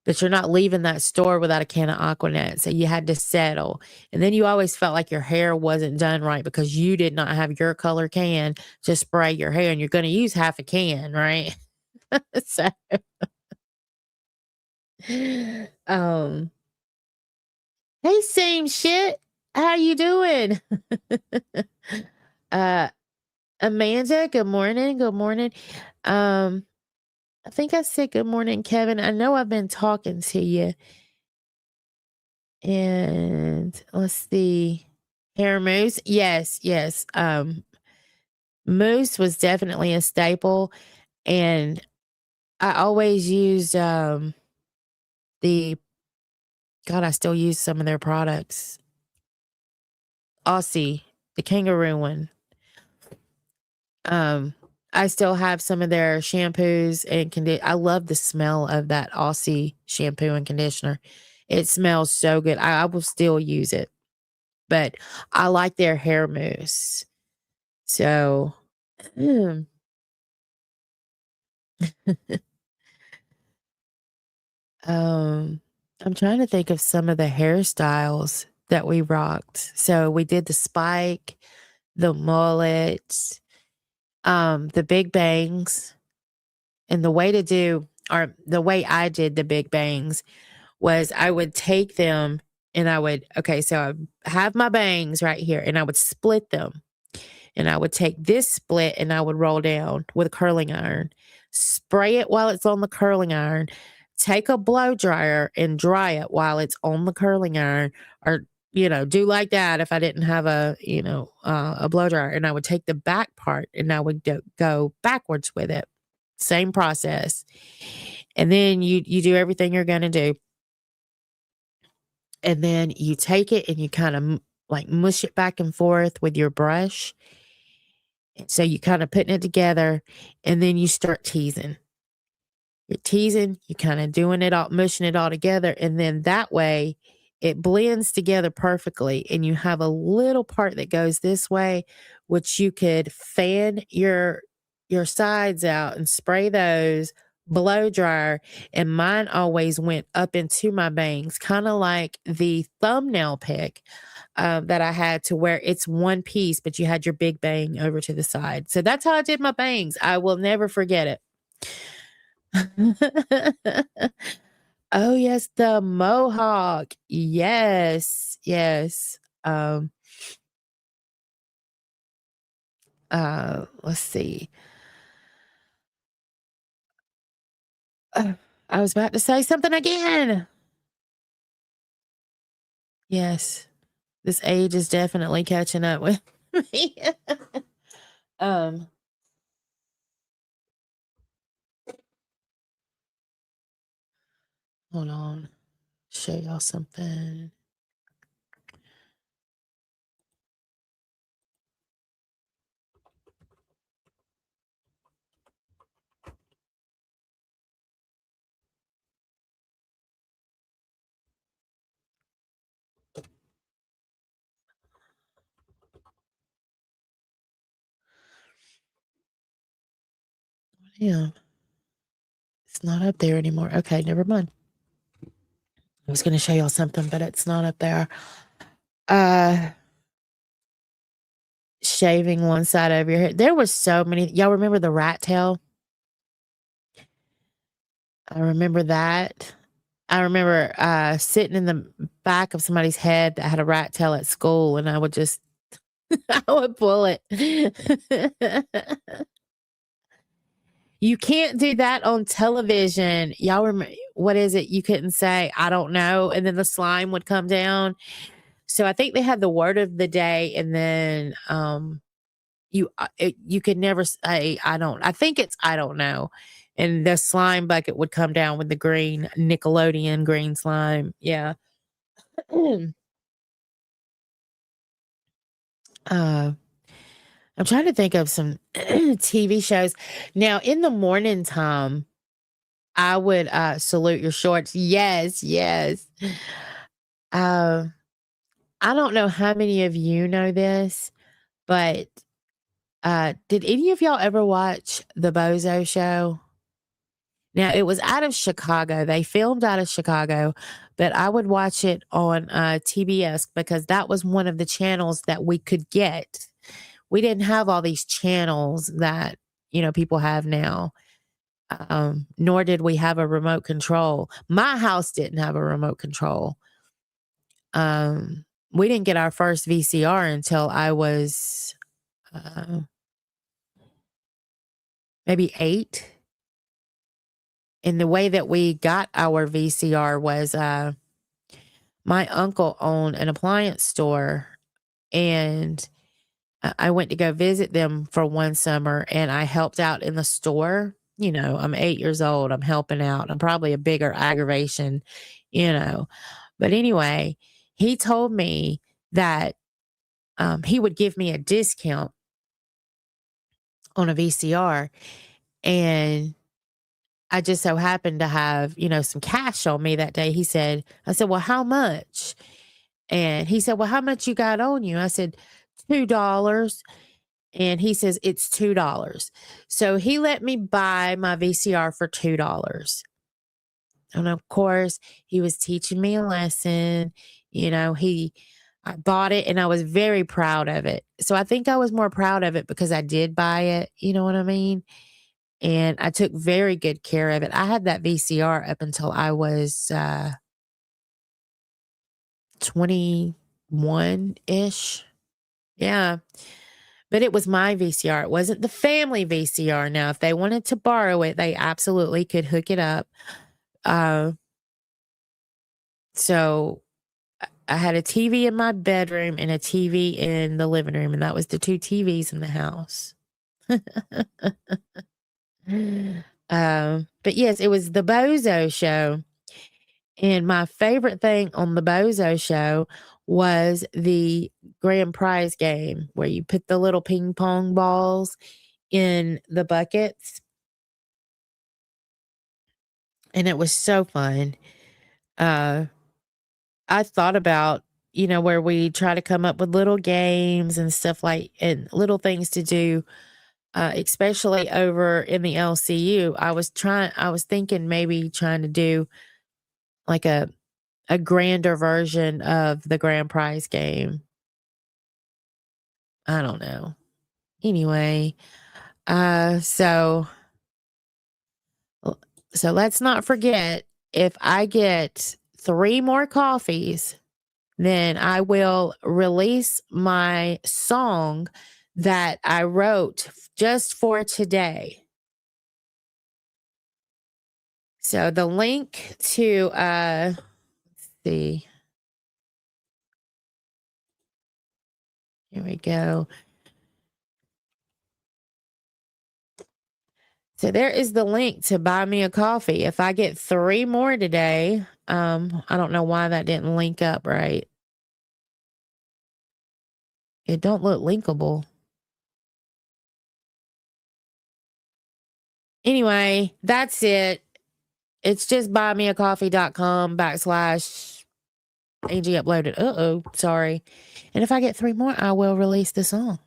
Speaker 2: But you're not leaving that store without a can of Aquanet. So you had to settle. And then you always felt like your hair wasn't done right because you did not have your color can to spray your hair. And you're going to use half a can, right? So, hey, same shit. How you doing? Amanda, good morning. Good morning. I think I said good morning, Kevin. I know I've been talking to you. And let's see. Hair mousse? Yes, yes. Mousse was definitely a staple, and I always used, the God, I still use some of their products. Aussie, the kangaroo one. Um, I still have some of their shampoos and I love the smell of that Aussie shampoo and conditioner. It smells so good. I will still use it, but I like their hair mousse. So, mm. um, I'm trying to think of some of the hairstyles that we rocked. So we did the spike, the mullet, the big bangs, and the way I did the big bangs was I would take them and so I have my bangs right here and I would split them. And I would take this split and I would roll down with a curling iron, spray it while it's on the curling iron, take a blow dryer and dry it while it's on the curling iron, or, do like that if I didn't have a blow dryer. And I would take the back part and I would go backwards with it. Same process. And then you do everything you're going to do. And then you take it and you kind of like mush it back and forth with your brush. So you kind of putting it together and then you start teasing. You're teasing, you're kind of doing it all, mushing it all together. And then that way it blends together perfectly. And you have a little part that goes this way, which you could fan your sides out and spray those, blow dryer. And mine always went up into my bangs, kind of like the thumbnail pick. That I had, to where it's one piece, but you had your big bang over to the side. So that's how I did my bangs. I will never forget it. Oh, yes, the mohawk. Yes, yes. Let's see. I was about to say something again. Yes, this age is definitely catching up with me. um, Hold on. Show y'all something. Yeah, it's not up there anymore. Okay, never mind. I was going to show y'all something, but it's not up there. Shaving one side of your head. There were so many. Y'all remember the rat tail? I remember that. I remember sitting in the back of somebody's head that had a rat tail at school, and I would just, I would pull it. You can't do that on television. Y'all remember, what is it? You couldn't say, I don't know. And then the slime would come down. So I think they had the word of the day, and then you could never say, I think it's, I don't know. And the slime bucket would come down with the green Nickelodeon green slime. Yeah. uh, I'm trying to think of some TV shows. Now, in the morning time, I would salute your shorts. Yes, yes. Uh, I don't know how many of you know this, but did any of y'all ever watch The Bozo Show? Now, it was out of Chicago. They filmed out of Chicago, but I would watch it on TBS because that was one of the channels that we could get. We didn't have all these channels that, people have now. Nor did we have a remote control. My house didn't have a remote control. We didn't get our first VCR until I was maybe 8. And the way that we got our VCR was my uncle owned an appliance store And I went to go visit them for one summer, and I helped out in the store. You know, I'm 8 years old. I'm helping out. I'm probably a bigger aggravation, you know. But anyway, he told me that he would give me a discount on a VCR. And I just so happened to have, you know, some cash on me that day. I said, well, how much? And he said, well, how much you got on you? I said, $2. And he says, it's $2. So he let me buy my VCR for $2. And of course, he was teaching me a lesson. You know, I bought it and I was very proud of it. So I think I was more proud of it because I did buy it. You know what I mean? And I took very good care of it. I had that VCR up until I was 21-ish. Yeah. But it was my VCR. It wasn't the family VCR. Now, if they wanted to borrow it, they absolutely could hook it up. So I had a TV in my bedroom and a TV in the living room, and that was the 2 TVs in the house. But yes, it was the Bozo Show. And my favorite thing on the Bozo Show was the grand prize game where you put the little ping pong balls in the buckets. And it was so fun. I thought about, you know, where we try to come up with little games and stuff and little things to do, especially over in the LCU. I was thinking maybe trying to do like a grander version of the grand prize game. I don't know. Anyway, so let's not forget, if I get 3 more coffees, then I will release my song that I wrote just for today. So the link to let's see. Here we go. So there is the link to buy me a coffee. If I get 3 more today, I don't know why that didn't link up right. It don't look linkable. Anyway, that's it. It's just buymeacoffee.com/angieuploaded. Sorry. And if I get 3 more, I will release the song.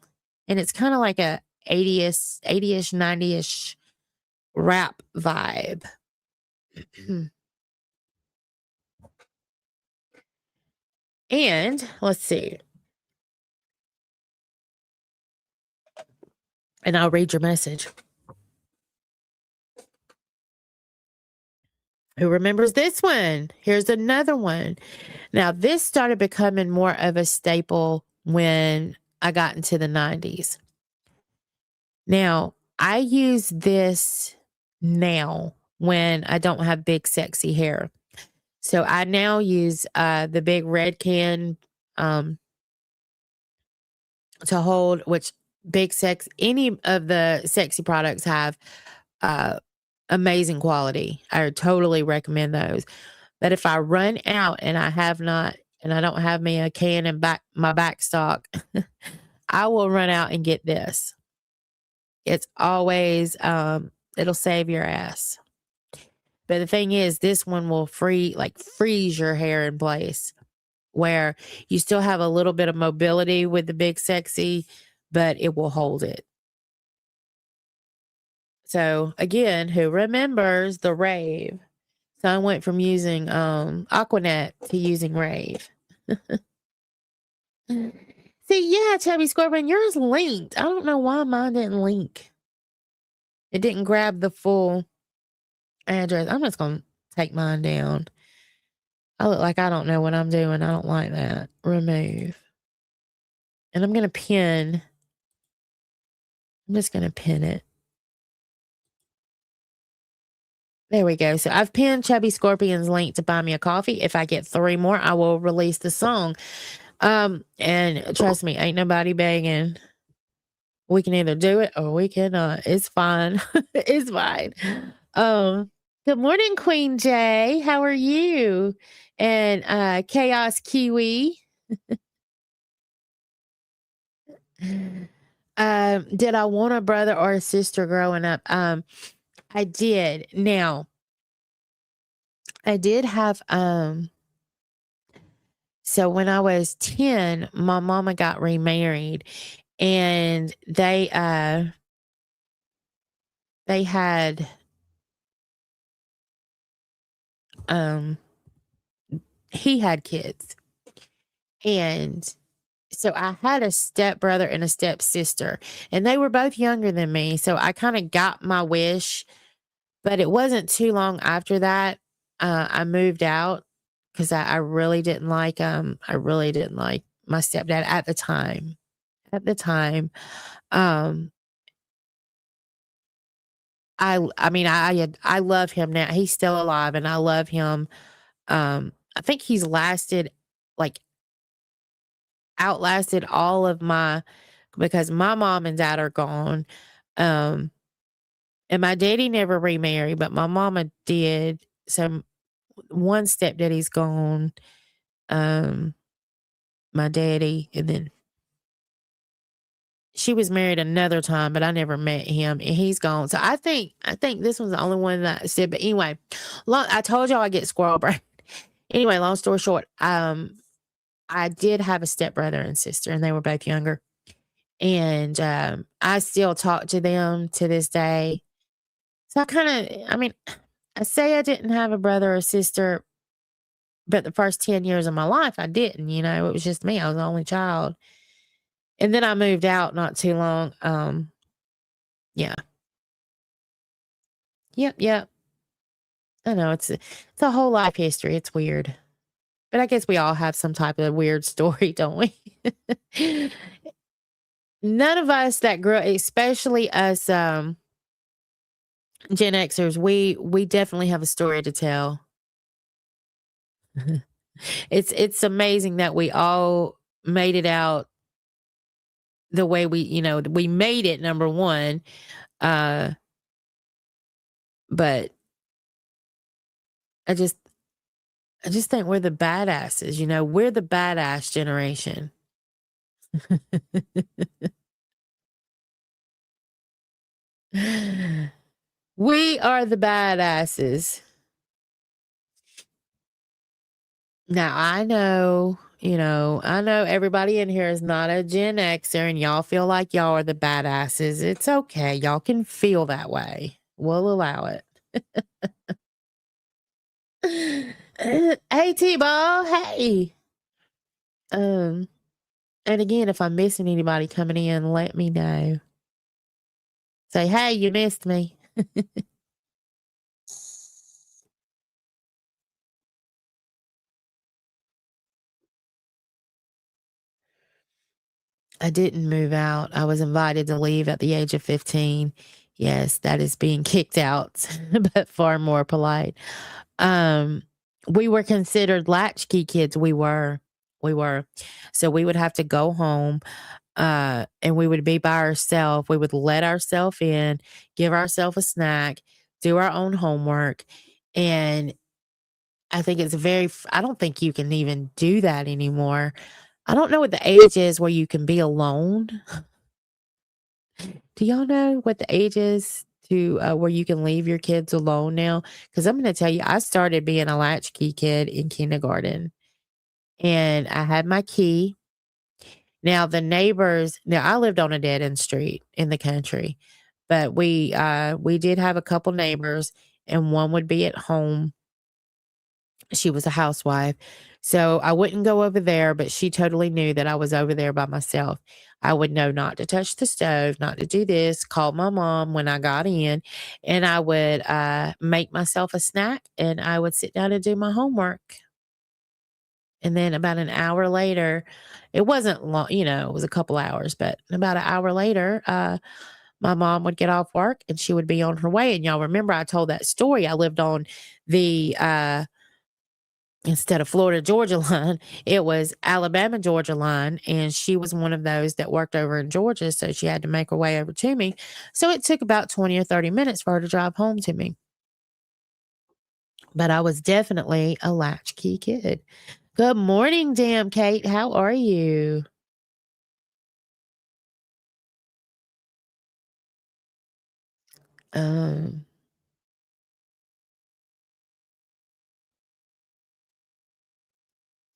Speaker 2: And it's kind of like a 80ish, 90ish rap vibe. And let's see. And I'll read your message. Who remembers this one? Here's another one. Now, this started becoming more of a staple when I got into the 90s. Now, I use this now when I don't have big, sexy hair. So I now use the big red can to hold, which any of the sexy products have amazing quality. I totally recommend those. But if I run out and I don't have me a can in my back stock, I will run out and get this. It's always, it'll save your ass. But the thing is, this one will freeze your hair in place, where you still have a little bit of mobility with the big sexy, but it will hold it. So again, who remembers the rave? So I went from using Aquanet to using rave. See, yeah, Chubby Scorpion, yours linked. I don't know why mine didn't link. It didn't grab the full address. I'm just going to take mine down. I look like I don't know what I'm doing. I don't like that. Remove. And I'm going to pin. I'm just going to pin it. There we go. So I've pinned Chubby Scorpion's link to buy me a coffee. If I get 3 more, I will release the song. And trust me, ain't nobody begging. We can either do it or we cannot. It's fine. It's fine. Good morning, Queen J. How are you? And Chaos Kiwi. Did I want a brother or a sister growing up? I did. Now, I did have so when I was 10, my mama got remarried and they had he had kids. And so I had a stepbrother and a stepsister, and they were both younger than me. So I kind of got my wish, but it wasn't too long after that. I moved out because I really didn't like my stepdad at the time. At the time, um, I mean I love him now. He's still alive, and I love him. I think he's like outlasted all of because my mom and dad are gone. And my daddy never remarried, but my mama did. So one stepdaddy's gone. My daddy, and then she was married another time, but I never met him, and he's gone. So I think this was the only one that I said. But anyway, I told y'all I get squirrel brain. Anyway, long story short, I did have a stepbrother and sister, and they were both younger. And I still talk to them to this day. So I say I didn't have a brother or sister, but the first 10 years of my life, I didn't, it was just me. I was the only child. And then I moved out not too long. Yeah. Yep. I know it's a whole life history. It's weird. But I guess we all have some type of weird story, don't we? None of us that grew, especially us Gen Xers, we definitely have a story to tell. It's amazing that we all made it out the way we made it, number one. But I just think we're the badasses, we're the badass generation. We are the badasses. Now I know, I know everybody in here is not a Gen Xer and y'all feel like y'all are the badasses. It's okay. Y'all can feel that way. We'll allow it. Hey T-Ball, hey. And again, if I'm missing anybody coming in, let me know. Say, hey, you missed me. I didn't move out. I was invited to leave at the age of 15. Yes, that is being kicked out, but far more polite. We were considered latchkey kids. We were. So we would have to go home, and we would be by ourselves. We would let ourselves in, give ourselves a snack, do our own homework. And I think I don't think you can even do that anymore. I don't know what the age is where you can be alone. Do y'all know what the age is to where you can leave your kids alone now? Because I'm going to tell you, I started being a latchkey kid in kindergarten, and I had my key. Now I lived on a dead end street in the country, but we did have a couple neighbors, and one would be at home. She was a housewife. So I wouldn't go over there, but she totally knew that I was over there by myself. I would know not to touch the stove, not to do this, call my mom when I got in, and I would make myself a snack, and I would sit down and do my homework. And then about an hour later, it wasn't long, it was a couple hours, but about an hour later, my mom would get off work and she would be on her way. And y'all remember I told that story. I lived on the instead of Florida Georgia line, it was Alabama Georgia line. And she was one of those that worked over in Georgia. So she had to make her way over to me. So it took about 20 or 30 minutes for her to drive home to me. But I was definitely a latchkey kid. Good morning, damn Kate. How are you?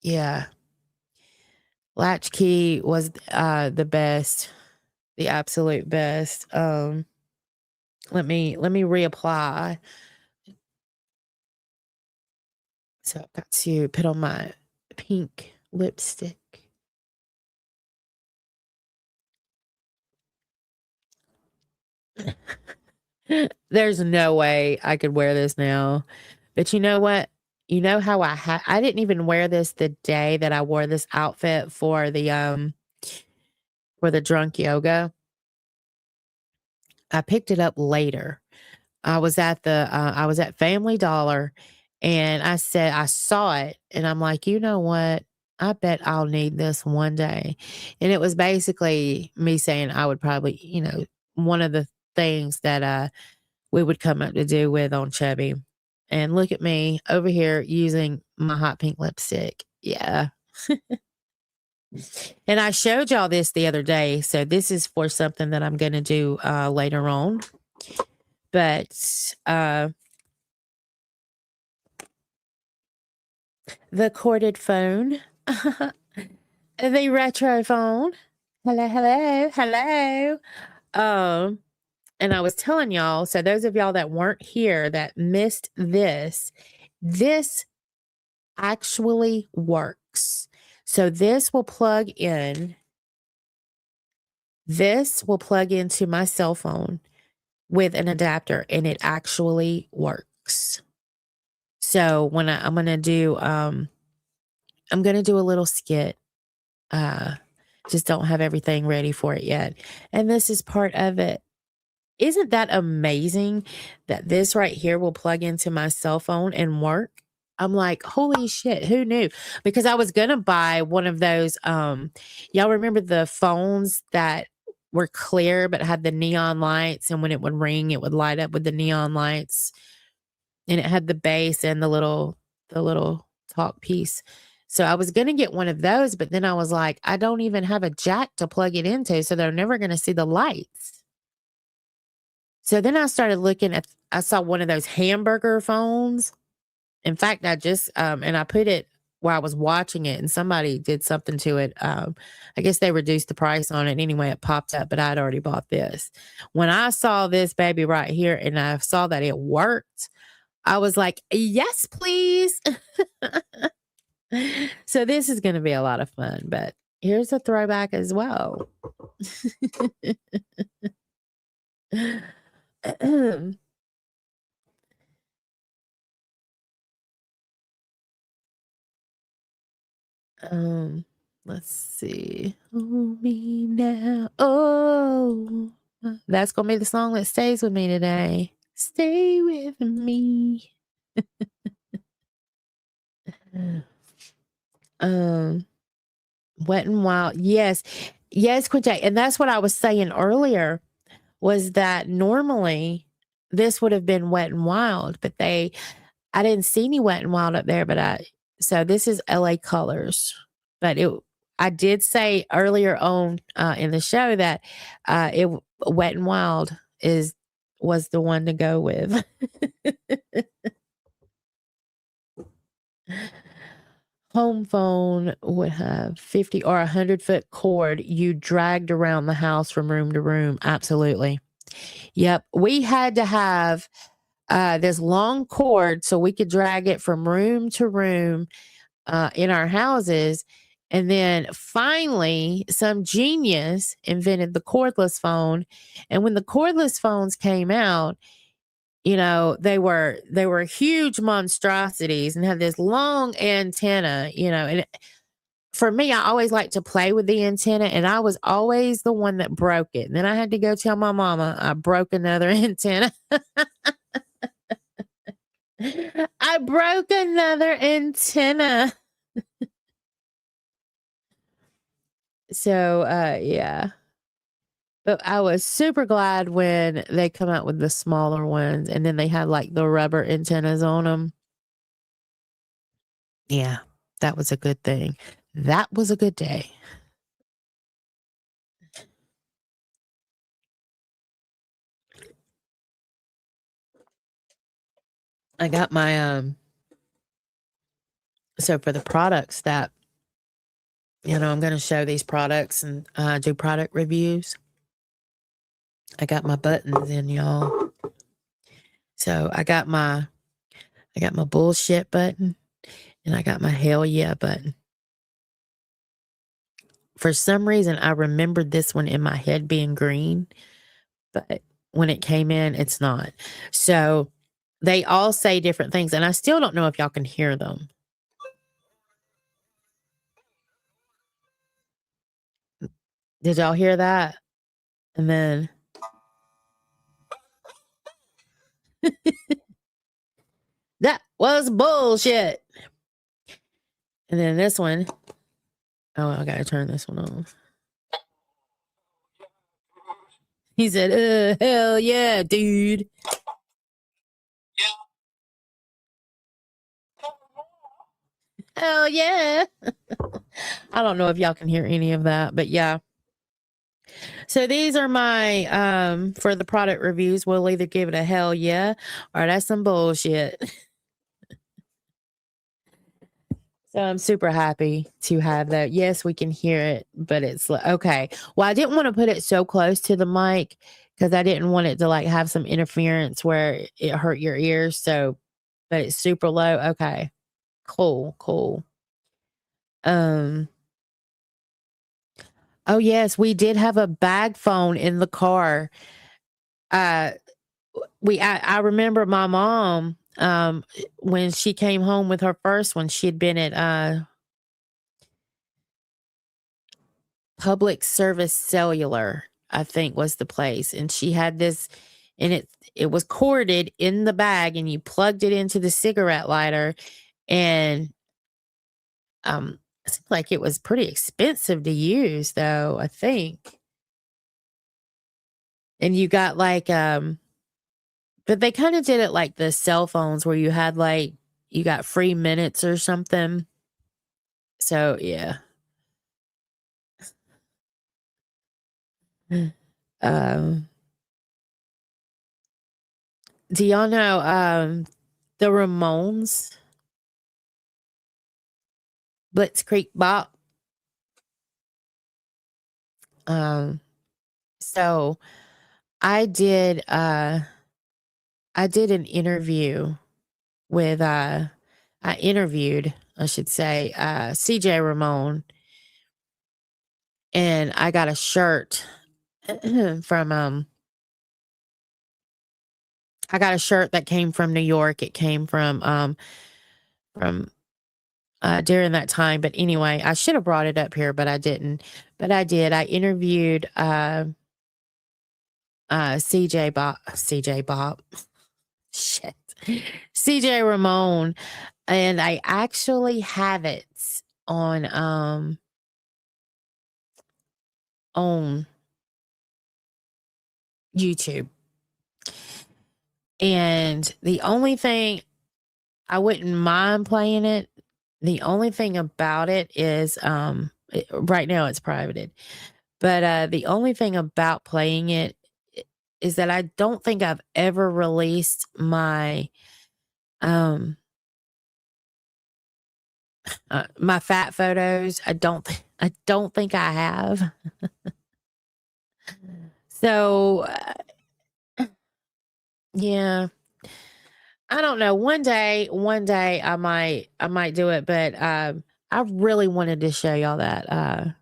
Speaker 2: Yeah. Latchkey was the best, the absolute best. Let me reapply. So I've got to put on my pink lipstick. There's no way I could wear this now. But you know what? You know how I didn't even wear this the day that I wore this outfit for the drunk yoga. I picked it up later. I was at Family Dollar, and I saw it, and I'm like, "You know what? I bet I'll need this one day." And it was basically me saying I would probably, one of the things that we would come up to do with on Chubby. And look at me over here using my hot pink lipstick. Yeah. And I showed y'all this the other day, so this is for something that I'm gonna do later on. But the corded phone, the retro phone. Hello, hello, hello. And I was telling y'all, so those of y'all that weren't here that missed this actually works. So this will plug in. This will plug into my cell phone with an adapter, and it actually works. So when I'm gonna do a little skit. Just don't have everything ready for it yet. And this is part of it. Isn't that amazing that this right here will plug into my cell phone and work? I'm like, holy shit, who knew? Because I was gonna buy one of those, y'all remember the phones that were clear but had the neon lights, and when it would ring, it would light up with the neon lights, and it had the bass and the little talk piece. So I was going to get one of those, but then I was like, I don't even have a jack to plug it into, so they're never going to see the lights. So then I started looking I saw one of those hamburger phones. In fact, I just, and I put it where I was watching it, and somebody did something to it. I guess they reduced the price on it. Anyway, it popped up, but I'd already bought this. When I saw this baby right here and I saw that it worked, I was like, yes, please. So this is going to be a lot of fun, but here's a throwback as well. Let's see. Oh, me now. Oh, that's going to be the song that stays with me today. Stay with me. Wet and Wild. Yes. Yes, Quintet. And that's what I was saying earlier, was that normally this would have been Wet and Wild, but I didn't see any Wet and Wild up there, so this is LA Colors. But I did say earlier on in the show that Wet and Wild was the one to go with. Home phone would have 50 or 100-foot cord you dragged around the house from room to room. Absolutely. Yep. We had to have this long cord so we could drag it from room to room in our houses. And then finally, some genius invented the cordless phone. And when the cordless phones came out, they were huge monstrosities and had this long antenna, and for me, I always like to play with the antenna, and I was always the one that broke it. And then I had to go tell my mama I broke another antenna. I broke another antenna. So, yeah. But I was super glad when they come out with the smaller ones and then they had like the rubber antennas on them. Yeah, that was a good thing. That was a good day. I got my so for the products that I'm going to show these products and do product reviews. I got my buttons in, y'all. So I got my bullshit button and I got my hell yeah button. For some reason, I remembered this one in my head being green, but when it came in, it's not. So they all say different things, and I still don't know if y'all can hear them. Did y'all hear that? And then that was bullshit. And then this one. Oh, I gotta turn this one off. He said, hell yeah, dude. Hell yeah. I don't know if y'all can hear any of that, but yeah. So these are my for the product reviews. We'll either give it a hell yeah or that's some bullshit. So I'm super happy to have that. Yes, we can hear it, but it's okay. Well, I didn't want to put it so close to the mic because I didn't want it to like have some interference where it hurt your ears. So, but it's super low. Okay, cool. Oh yes, we did have a bag phone in the car. I remember my mom when she came home with her first one, she'd been at Public Service Cellular, I think was the place, and she had this, and it was corded in the bag, and you plugged it into the cigarette lighter, and it seemed like it was pretty expensive to use, though, I think. And you got like but they kind of did it like the cell phones where you had like you got free minutes or something. So yeah. Um, do y'all know the Ramones? Blitzkrieg Bop. So I did an interview with I interviewed, I should say, CJ Ramone, and I got a shirt from I got a shirt that came from New York. It came from during that time. But anyway, I should have brought it up here, but I didn't. But I did. I interviewed CJ Bob. Shit. CJ Ramone. And I actually have it on YouTube. And the only thing I wouldn't mind playing it. The only thing about it is right now it's privated. But the only thing about playing it is that I don't think I've ever released my my fat photos. I don't think I have. So yeah. I don't know. One day I might do it, but I really wanted to show y'all that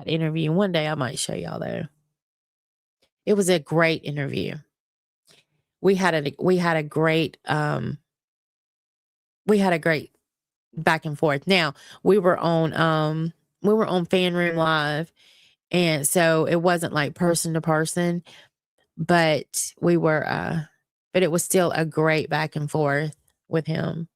Speaker 2: interview. One day I might show y'all though. It was a great interview. We had a great back and forth. Now, we were on Fan Room Live, and so it wasn't like person to person, but we were but it was still a great back and forth. with him.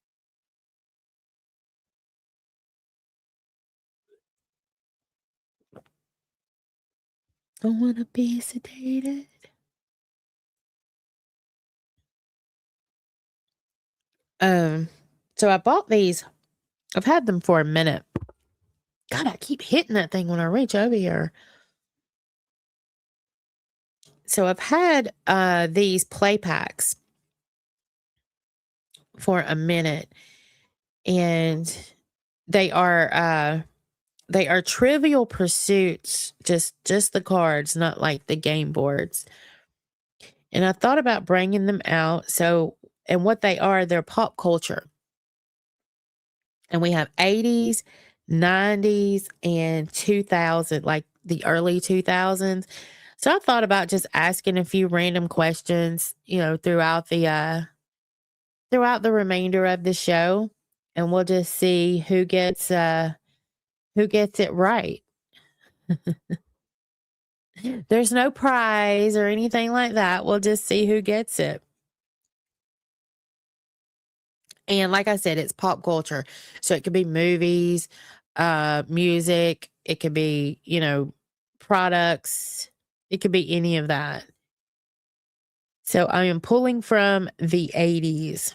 Speaker 2: I want to be sedated. So I bought these. I've had them for a minute. God, I keep hitting that thing when I reach over here. So I've had these play packs for a minute, and they are Trivial Pursuits, just the cards, not like the game boards. And I thought about bringing them out. So, and what they are, they're pop culture. And we have 80s, 90s, and 2000, like the early 2000s. So I thought about just asking a few random questions, throughout the remainder of the show, and we'll just see who gets it right. There's no prize or anything like that. We'll just see who gets it. And like I said, it's pop culture. So it could be movies, music, it could be, products, it could be any of that. So I am pulling from the 80s.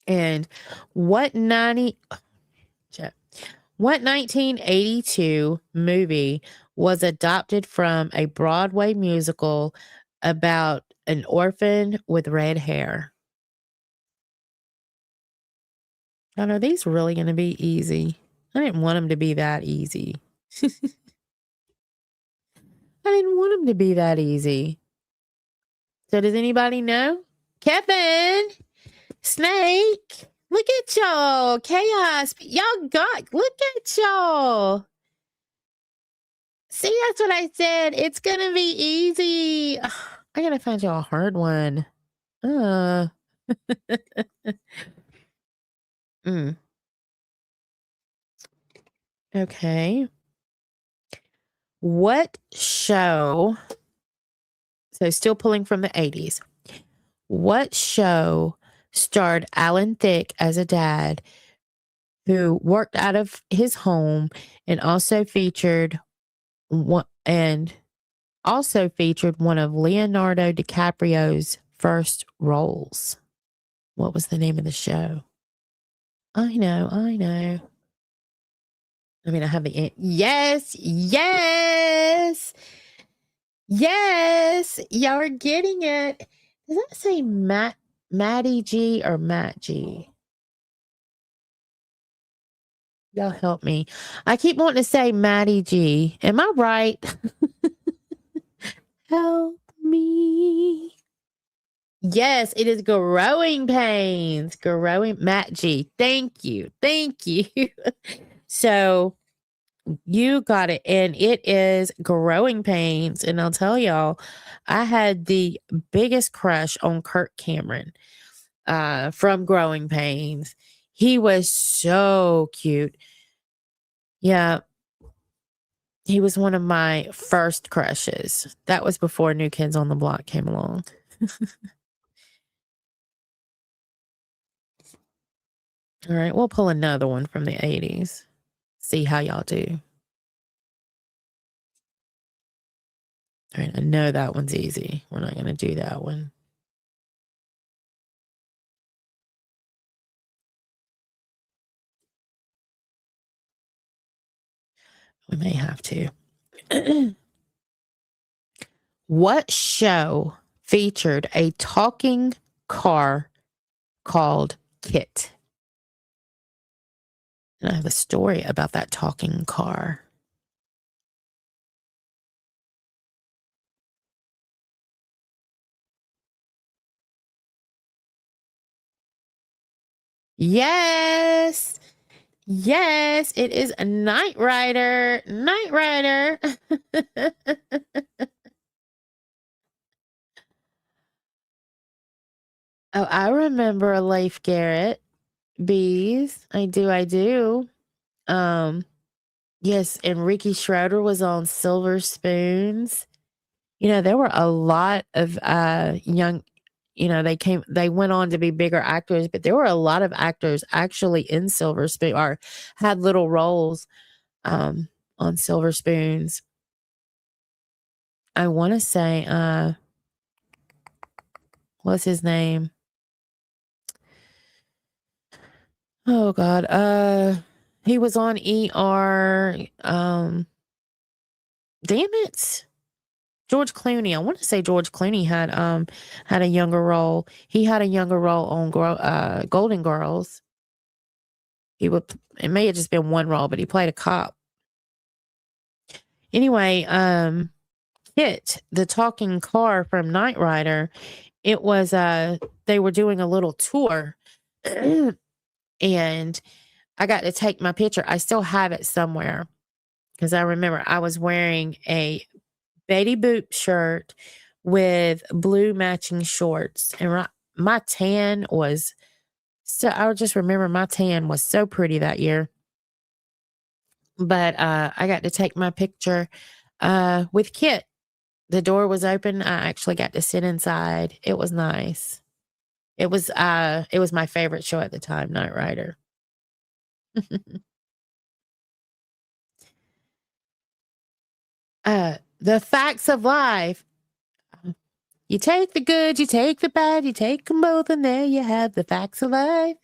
Speaker 2: And what 1982 movie was adopted from a Broadway musical about an orphan with red hair? God, are these really going to be easy? I didn't want them to be that easy. I didn't want them to be that easy. So does anybody know? Kevin, Snake, look at y'all. Chaos, look at y'all. See, that's what I said. It's going to be easy. Ugh, I got to find y'all a hard one. Okay. What show, so still pulling from the 80s, what show starred Alan Thicke as a dad who worked out of his home and also featured one of Leonardo DiCaprio's first roles? What was the name of the show? I know. I mean, I have the yes. Y'all are getting it. Does that say Maddie G or Matt G? Y'all help me. I keep wanting to say Maddie G. Am I right? Help me. Yes, it is Growing Pains. Matt G. Thank you. So you got it. And it is Growing Pains. And I'll tell y'all, I had the biggest crush on Kirk Cameron from Growing Pains. He was so cute. Yeah. He was one of my first crushes. That was before New Kids on the Block came along. All right, we'll pull another one from the 80s. See how y'all do. All right, I know that one's easy. We're not going to do that one. We may have to. What show featured a talking car called Kit? And I have a story about that talking car. Yes, it is a Knight Rider. Oh, I remember Leif Garrett. Bees. I do. Yes, and Ricky Schroeder was on Silver Spoons. There were a lot of young they went on to be bigger actors, but there were a lot of actors actually in Silver Spoon or had little roles on Silver Spoons. I want to say, what's his name? Oh God. He was on ER. Damn it. George Clooney. I want to say George Clooney had a younger role. He had a younger role on Golden Girls. It may have just been one role, but he played a cop. Anyway, Kit, the talking car from Knight Rider, it was they were doing a little tour and I got to take my picture. I still have it somewhere because I remember I was wearing a Betty Boop shirt with blue matching shorts. And my tan was I just remember my tan was so pretty that year. But I got to take my picture with Kit. The door was open. I actually got to sit inside. It was nice. It was my favorite show at the time, Knight Rider. The facts of life. You take the good, you take the bad, you take them both, and there you have the facts of life.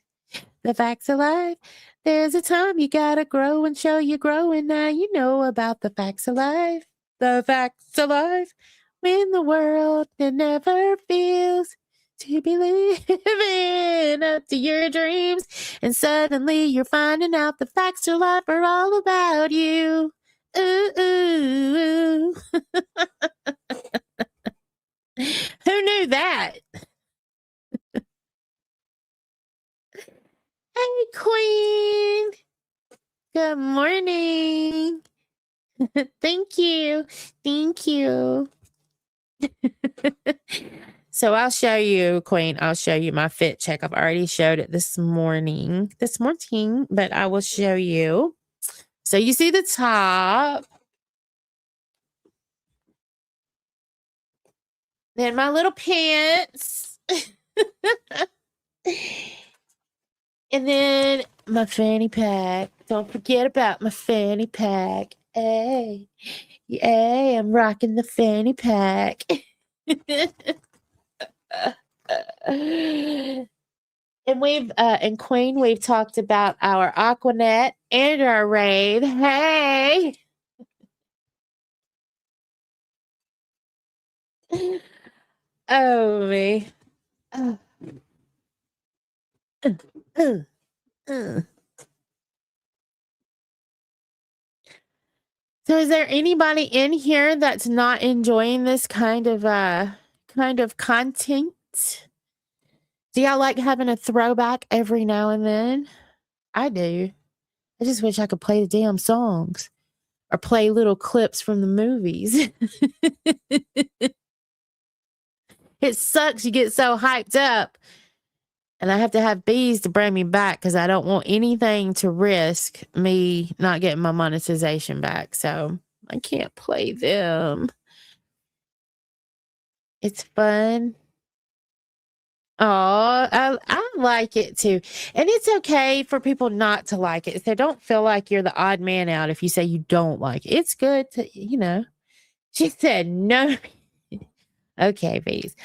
Speaker 2: The facts of life. There's a time you gotta grow and show you're growing. Now you know about the facts of life. The facts of life. When the world it never feels to be living up to your dreams, and suddenly you're finding out the facts of life are all about you. Ooh, ooh, ooh. Who knew that? Hey, Queen. Good morning. Thank you. Thank you. So I'll show you, Queen. I'll show you my fit check. I've already showed it this morning, but I will show you. So you see the top. Then my little pants. And then my fanny pack. Don't forget about my fanny pack. Hey, hey, I'm rocking the fanny pack. And Queen, we've talked about our Aquanet and our rave. Hey. Oh me. So is there anybody in here that's not enjoying this kind of content? Do y'all like having a throwback every now and then? I do. I just wish I could play the damn songs or play little clips from the movies. It sucks. You get so hyped up. And I have to have bees to bring me back because I don't want anything to risk me not getting my monetization back. So I can't play them. It's fun. Oh, I like it too. And it's okay for people not to like it. So don't feel like you're the odd man out if you say you don't like it. It's good to. She said no. Okay, bees.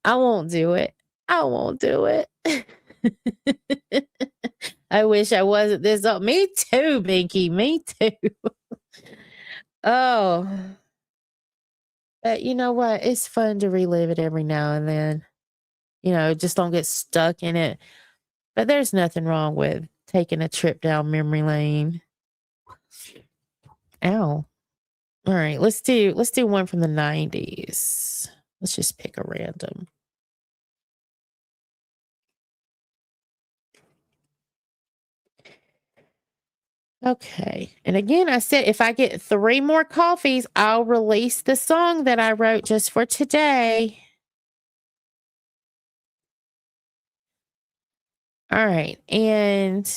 Speaker 2: I won't do it. I won't do it. I wish I wasn't this old. Me too, Binky. Me too. Oh. But you know what? It's fun to relive it every now and then. Just don't get stuck in it. But there's nothing wrong with taking a trip down memory lane. Ow. All right, let's do one from the 90s. Let's just pick a random. Okay. And again, I said if I get 3 more coffees, I'll release the song that I wrote just for today. All right. And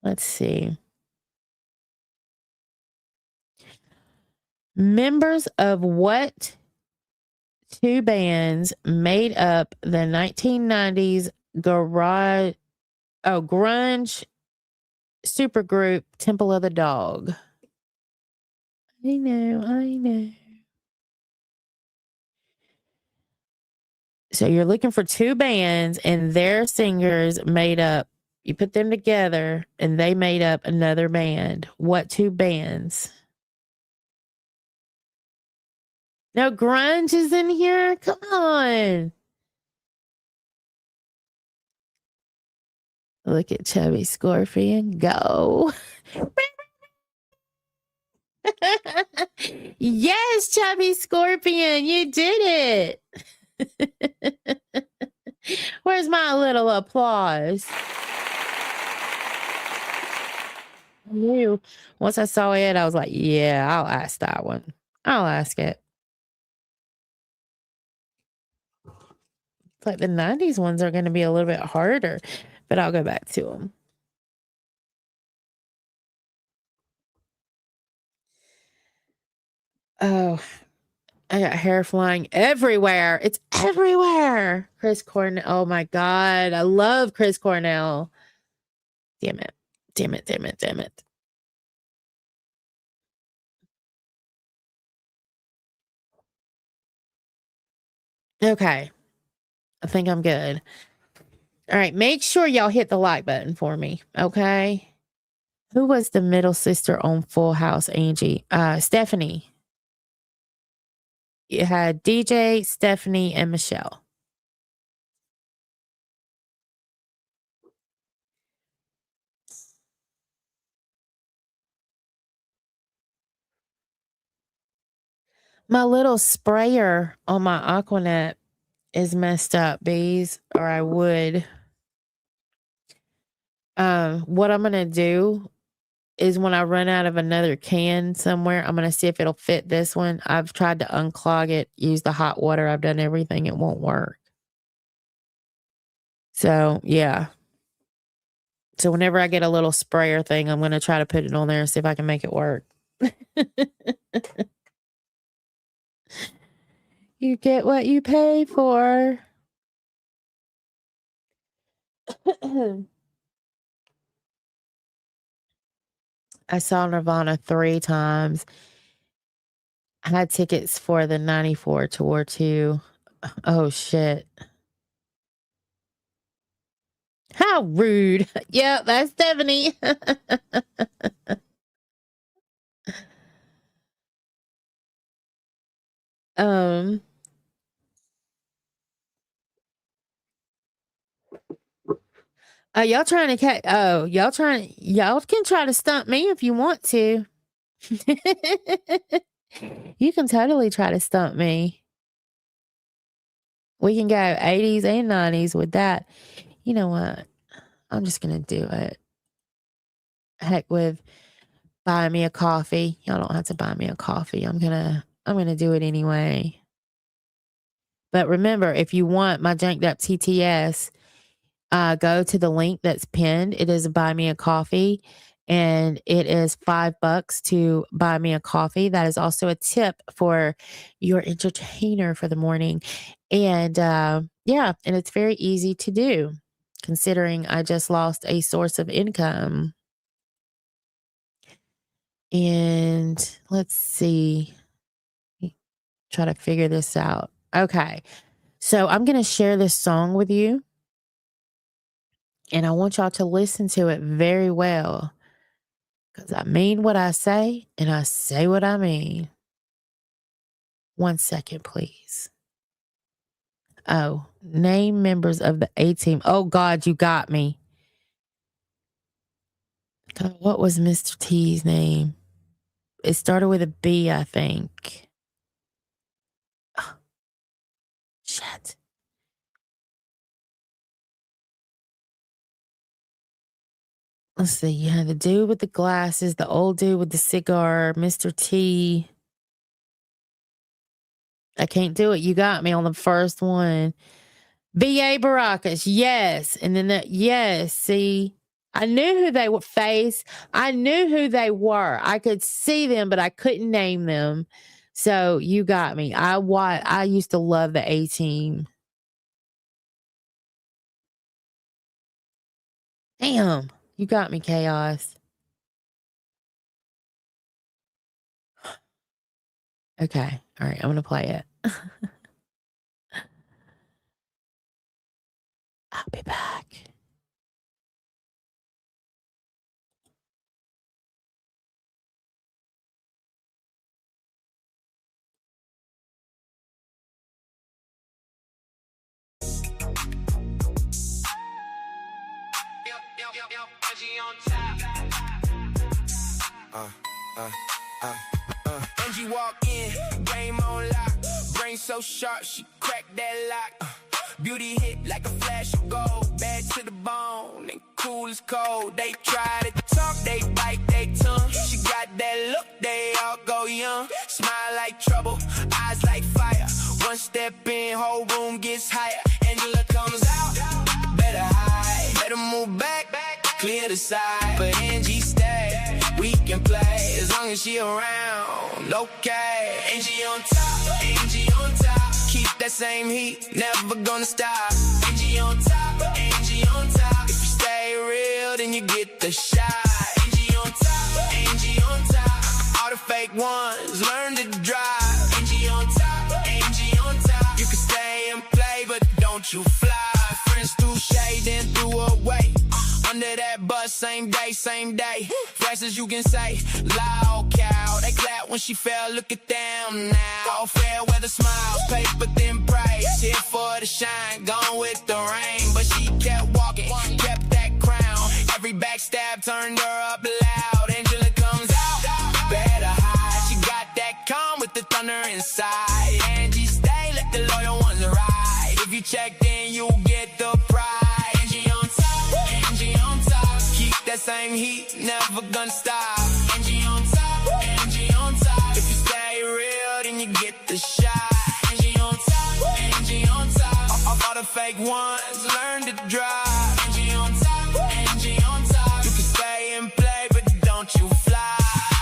Speaker 2: let's see. Members of what two bands made up the 1990s grunge supergroup Temple of the Dog. I know. So you're looking for two bands and their singers made up, you put them together and they made up another band. What two bands? No grunge is in here? Come on. Look at Chubby Scorpion go. Yes, Chubby Scorpion, you did it. Where's my little applause? I knew once I saw it, I was like, yeah, I'll ask that one. I'll ask it. Like the 90s ones are going to be a little bit harder, but I'll go back to them. Oh, I got hair flying everywhere. It's everywhere. Chris Cornell. Oh my God. I love Chris Cornell. Damn it. Okay. I think I'm good. All right. Make sure y'all hit the like button for me. Okay. Who was the middle sister on Full House, Angie? Stephanie. You had DJ, Stephanie, and Michelle. My little sprayer on my Aquanet is messed up, bees, or I would. What I'm going to do is when I run out of another can somewhere, I'm going to see if it'll fit this one. I've tried to unclog it, use the hot water. I've done everything. It won't work. So, yeah. So whenever I get a little sprayer thing, I'm going to try to put it on there and see if I can make it work. You get what you pay for. I saw Nirvana 3 times. I had tickets for the 94 tour too. Oh, shit. How rude. Yeah, that's Stephanie. Y'all trying to y'all can try to stump me if you want to. You can totally try to stump me. We can go 80s and 90s with that. You know what? I'm just going to do it. Heck with buy me a coffee. Y'all don't have to buy me a coffee. I'm going to do it anyway. But remember, if you want my janked up TTS, go to the link that's pinned. It is buy me a coffee, and it is $5 to buy me a coffee. That is also a tip for your entertainer for the morning. And yeah, and it's very easy to do considering I just lost a source of income. And let's see, try to figure this out. Okay. So I'm going to share this song with you. And I want y'all to listen to it very well. Because I mean what I say, and I say what I mean. 1 second, please. Oh, name members of the A-Team. Oh, God, you got me. God, what was Mr. T's name? It started with a B, I think. Oh, shit. Let's see. You had the dude with the glasses, the old dude with the cigar, Mr. T. I can't do it. You got me on the first one. B.A. Baracus, yes. And then yes, see, I knew who they were face. I knew who they were. I could see them, but I couldn't name them. So you got me. I used to love the A-Team. Damn, you got me, Chaos. Okay, all right, I'm gonna play it. I'll be back.
Speaker 1: Angie walk in, game on lock. Brain so sharp, she cracked that lock. Beauty hit like a flash of gold. Bad to the bone and cool as cold. They try to talk, they bite their tongue. She got that look, they all go young. Smile like trouble, eyes like fire. One step in, whole room gets higher. Angela comes out, better hide. Better move back, clear the side. But Angie stay, we can play as long as she around, okay. Angie on top, Angie on top. Keep that same heat, never gonna stop. Angie on top, Angie on top. If you stay real, then you get the shot. Angie on top, Angie on top. All the fake ones, learn to drive. Angie on top, Angie on top. You can stay and play, but don't you fly. Friends threw shade, then threw away. Under that bus, same day, same day. Fast as you can say, loud cow. They clap when she fell, look at them now. All fair weather smiles, paper then praise. Here for the shine, gone with the rain. But she kept walking, kept that crown. Every backstab turned her up loud. Angela comes out, better hide. She got that calm with the thunder inside. Angie stay, let the loyal ones ride. If you checked in, you get the prize. That same heat, never gonna stop. Angie on top, Angie on top. If you stay real, then you get the shot. Angie on top, Angie on top. All the fake ones, learn to drive. Angie on top, Angie on top. You can stay and play, but don't you fly.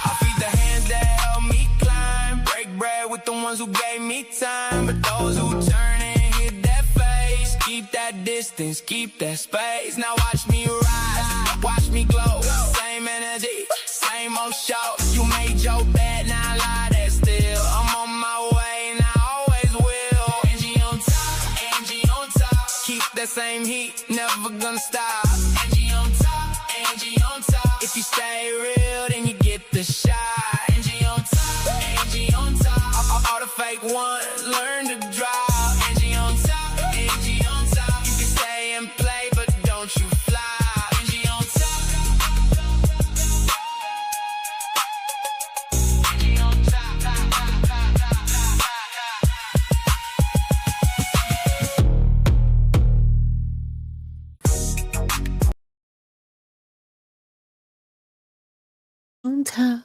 Speaker 1: I feed the hands that help me climb. Break bread with the ones who gave me time. But those who turn and hit that face, keep that distance, keep that space. Now watch me rise, watch me glow. Same energy, same old show. You made your bed, now lie there still. I'm on my way, and I always will. Angie on top, Angie on top. Keep that same heat, never gonna stop. Angie on top, Angie on top. If you stay real, then you get the shot. Angie on top, Angie on top. All the fake ones, learn to drive. Angie on top, Angie on top. You can stay and play, but don't you fly. Angie on top. Angie on top.
Speaker 2: On top.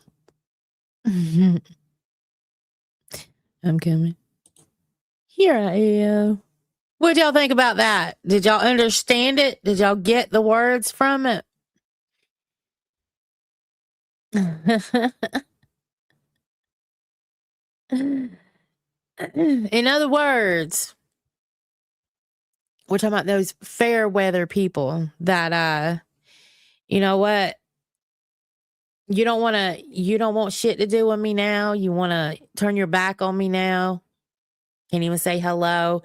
Speaker 2: I'm coming. Here I am. What y'all think about that? Did y'all understand it? Did y'all get the words from it? In other words, we're talking about those fair weather people that you know what? You don't want shit to do with me now. You want to turn your back on me now. Can't even say hello.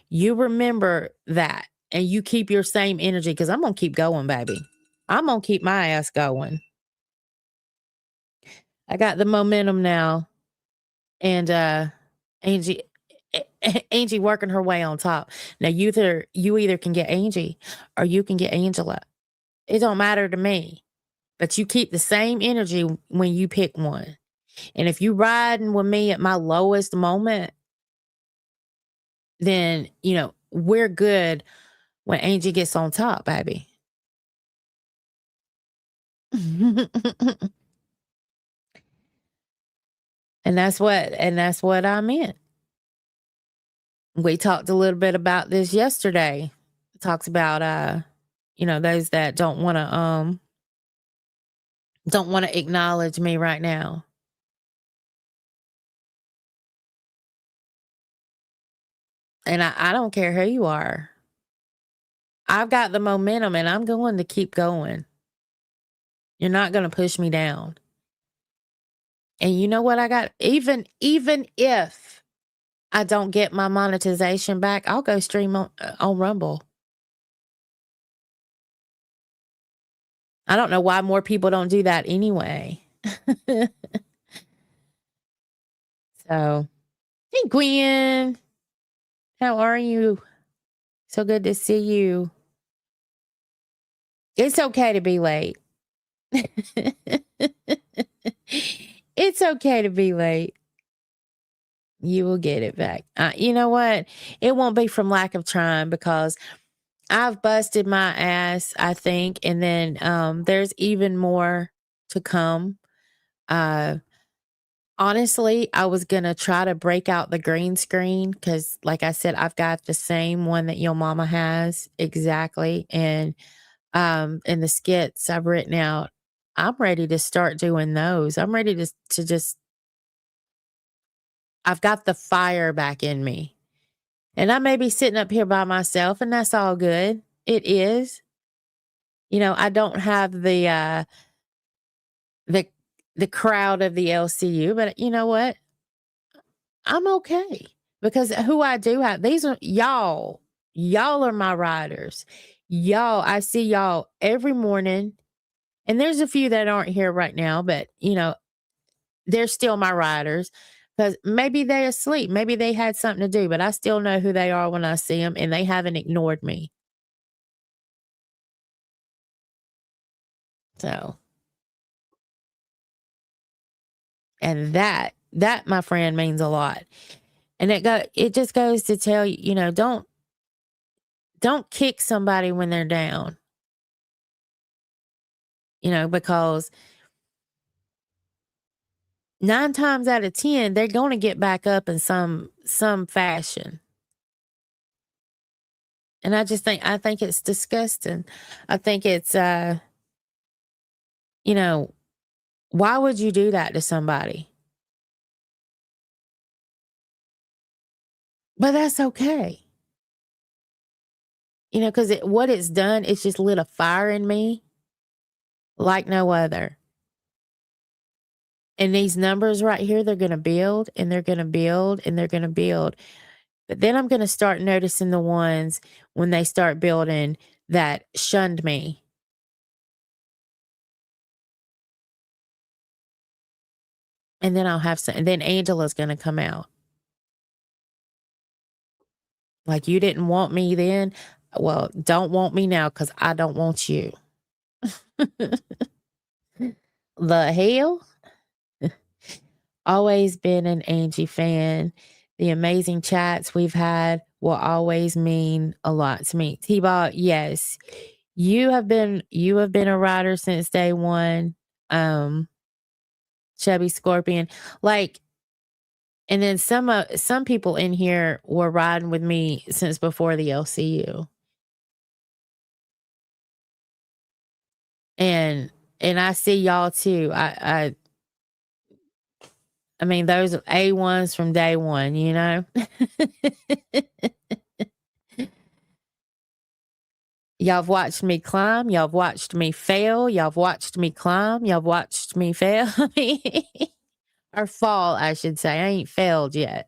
Speaker 2: You remember that and you keep your same energy because I'm going to keep going, baby. I'm going to keep my ass going. I got the momentum now. And Angie working her way on top. Now you either can get Angie or you can get Angela. It don't matter to me. But you keep the same energy when you pick one. And if you riding with me at my lowest moment, then, we're good when Angie gets on top, baby. And that's what I meant. We talked a little bit about this yesterday. It talks about, those that don't want to acknowledge me right now. And I don't care who you are. I've got the momentum and I'm going to keep going. You're not going to push me down. And you know what I got? Even if I don't get my monetization back, I'll go stream on Rumble. I don't know why more people don't do that anyway. So, hey, Gwen, how are you? So good to see you. It's okay to be late. It's okay to be late. You will get it back. You know what? It won't be from lack of trying because I've busted my ass, I think. And then there's even more to come. Honestly, I was going to try to break out the green screen because, like I said, I've got the same one that your mama has exactly. And the skits I've written out, I'm ready to start doing those. I'm ready to just, I've got the fire back in me. And I may be sitting up here by myself, and that's all good. It is. You know, I don't have the crowd of the LCU, but you know what? I'm okay because who I do have, these are y'all. Y'all are my riders. Y'all, I see y'all every morning. And there's a few that aren't here right now, but you know, they're still my riders because maybe they're asleep. Maybe they had something to do, but I still know who they are when I see them and they haven't ignored me. So, and that, my friend, means a lot. And it just goes to tell you, you know, don't kick somebody when they're down, you know, because 9 times out of 10, they're going to get back up in some fashion. And I think it's disgusting. I think it's, you know, why would you do that to somebody? But that's okay. You know, because what it's done, it's just lit a fire in me like no other. And these numbers right here, they're going to build and they're going to build and they're going to build. But then I'm going to start noticing the ones when they start building that shunned me. And then I'll have some, and then Angela's going to come out. Like, you didn't want me then? Well, don't want me now because I don't want you. The hell? Always been an Angie fan. The amazing chats we've had will always mean a lot to me. T-Ball, yes. You have been a rider since day one. Chubby Scorpion. Like, and then some people in here were riding with me since before the LCU. And I see y'all too. I mean, those are A1s from day one, you know? Y'all have watched me climb. Y'all have watched me fail. Y'all have watched me climb. Y'all have watched me fail. Or fall, I should say. I ain't failed yet.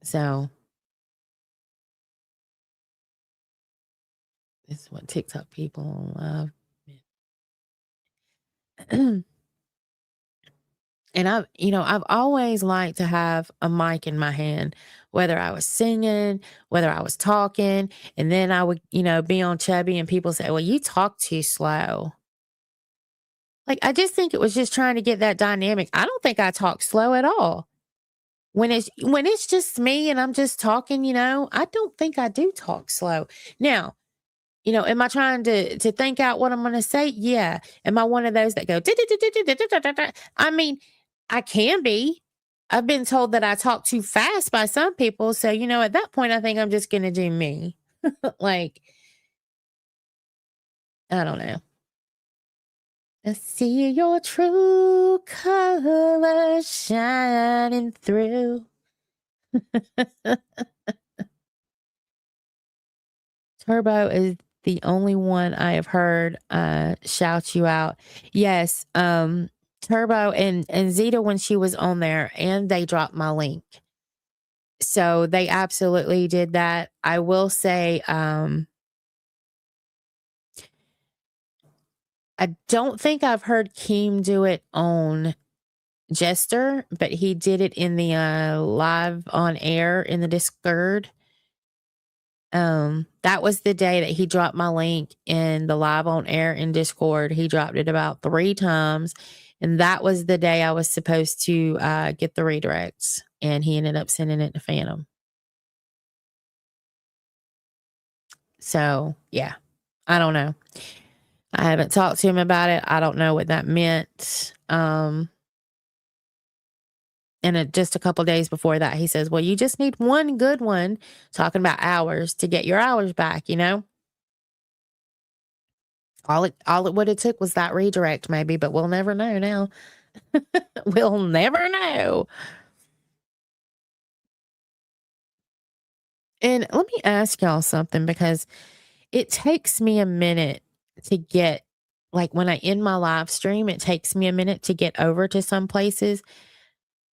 Speaker 2: So, this is what TikTok people love. And I've always liked to have a mic in my hand, whether I was singing, whether I was talking. And then I would, be on Chubby and people say, well, you talk too slow. Like, I just think it was just trying to get that dynamic. I don't think I talk slow at all. When it's just me and I'm just talking, I don't think I do talk slow. Now, am I trying to think out what I'm going to say? Yeah. Am I one of those that go, I mean, I can be. I've been told that I talk too fast by some people. So, at that point, I think I'm just going to do me. Like, I don't know. I see your true colors shining through. Turbo is the only one I have heard shout you out. Yes, Turbo and Zeta when she was on there, and they dropped my link. So they absolutely did that. I will say, I don't think I've heard Keem do it on Jester, but he did it in the live on air in the Discord. That was the day that he dropped my link in the live on air in Discord. He dropped it about 3 times. And that was the day I was supposed to get the redirects. And he ended up sending it to Phantom. So, yeah, I don't know. I haven't talked to him about it. I don't know what that meant. And just a couple days before that, he says, well, you just need one good one, talking about hours to get your hours back, you know? All it would have took was that redirect maybe, but we'll never know now. We'll never know. And let me ask y'all something, because it takes me a minute to get, like when I end my live stream, it takes me a minute to get over to some places.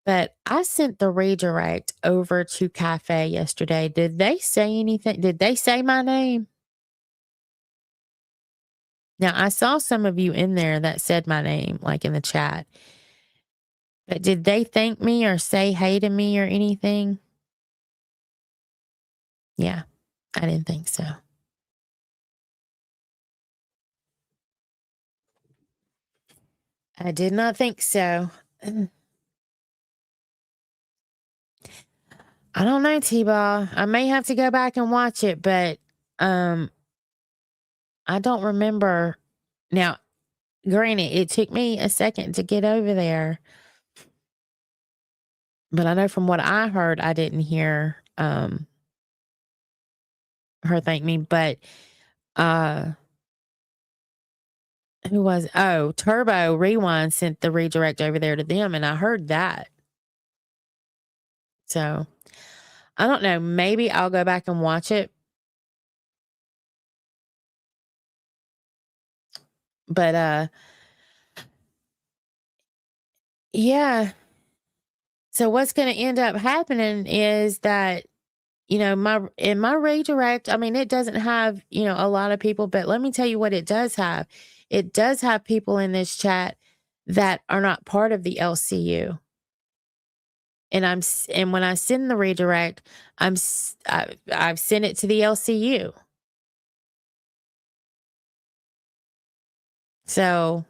Speaker 2: But I sent the redirect over to Cafe yesterday. Did they say anything? Did they say my name? Now, I saw some of you in there that said my name, like in the chat. But did they thank me or say hey to me or anything? Yeah, I didn't think so. I did not think so. I don't know, T-Ball. I may have to go back and watch it, but I don't remember. Now, granted, it took me a second to get over there. But I know from what I heard, I didn't hear her thank me. But who was Turbo Rewind sent the redirect over there to them, and I heard that. So I don't know. Maybe I'll go back and watch it. But yeah. So what's going to end up happening is that, you know, my redirect, I mean, it doesn't have, you know, a lot of people, but let me tell you what it does have. It does have people in this chat that are not part of the LCU. And when I send the redirect, I've sent it to the LCU. So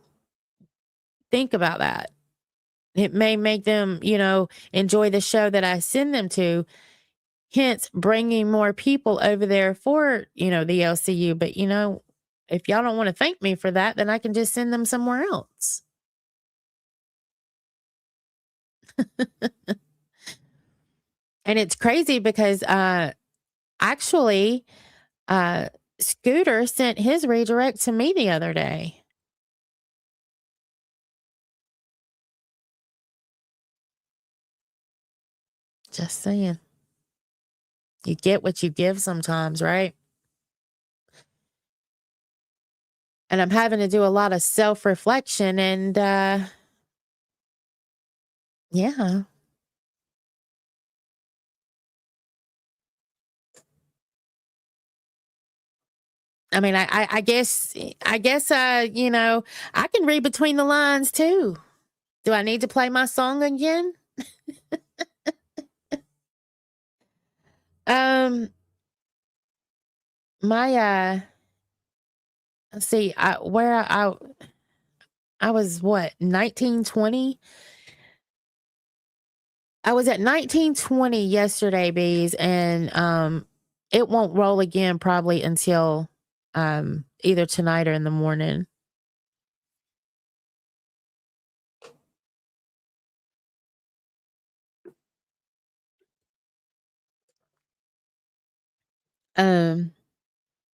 Speaker 2: think about that. It may make them, you know, enjoy the show that I send them to, hence bringing more people over there for, you know, the LCU. But, you know, if y'all don't want to thank me for that, then I can just send them somewhere else. And it's crazy because actually Scooter sent his redirect to me the other day. Just saying. You get what you give sometimes, right? And I'm having to do a lot of self-reflection and yeah. I mean, I guess, you know, I can read between the lines too. Do I need to play my song again? My let's see, I was what, 1920? I was at 1920 yesterday, bees, and it won't roll again probably until either tonight or in the morning.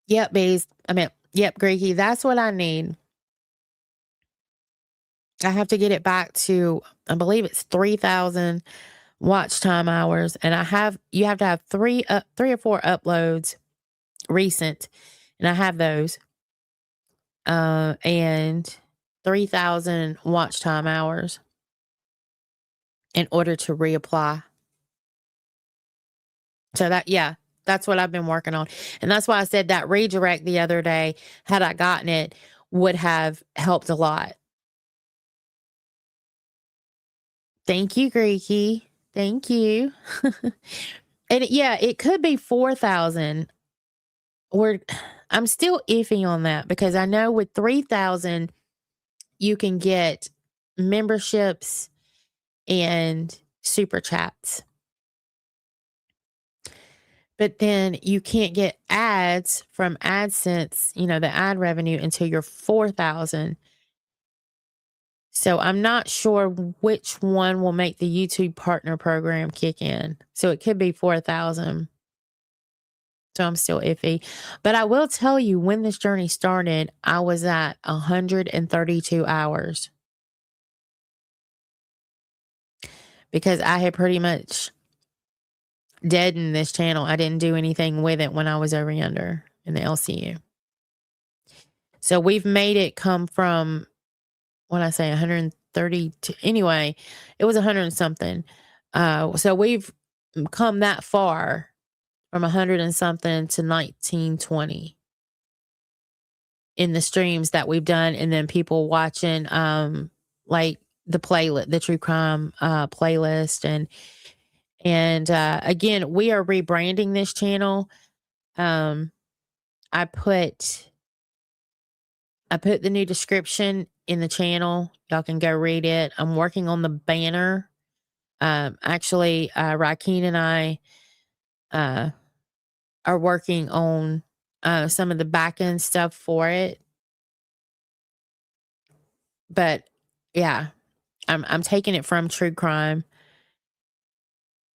Speaker 2: Yep, bees. I mean, yep, Greeky. That's what I need. I have to get it back to, I believe it's 3,100 watch time hours, and you have to have three or four uploads recent, and I have those, and 3,000 watch time hours in order to reapply. So that's what I've been working on. And that's why I said that redirect the other day, had I gotten it, would have helped a lot. Thank you, Greeky. Thank you. And it could be 4,000. I'm still iffy on that because I know with 3,000, you can get memberships and super chats. But then you can't get ads from AdSense, the ad revenue, until you're 4,000. So I'm not sure which one will make the YouTube partner program kick in. So it could be 4,000. So I'm still iffy. But I will tell you, when this journey started, I was at 132 hours. Because I had pretty much deadened this channel. I didn't do anything with it when I was over yonder in the LCU. So we've made it come from, what I say, 132. Anyway, it was 100 and something. So we've come that far from 100 and something to 1920 in the streams that we've done, and then people watching like the playlist, the true crime playlist, and again, we are rebranding this channel. I put the new description in the channel. Y'all can go read it. I'm working on the banner. Actually, Rakeen and I are working on some of the back end stuff for it. But yeah, I'm taking it from true crime,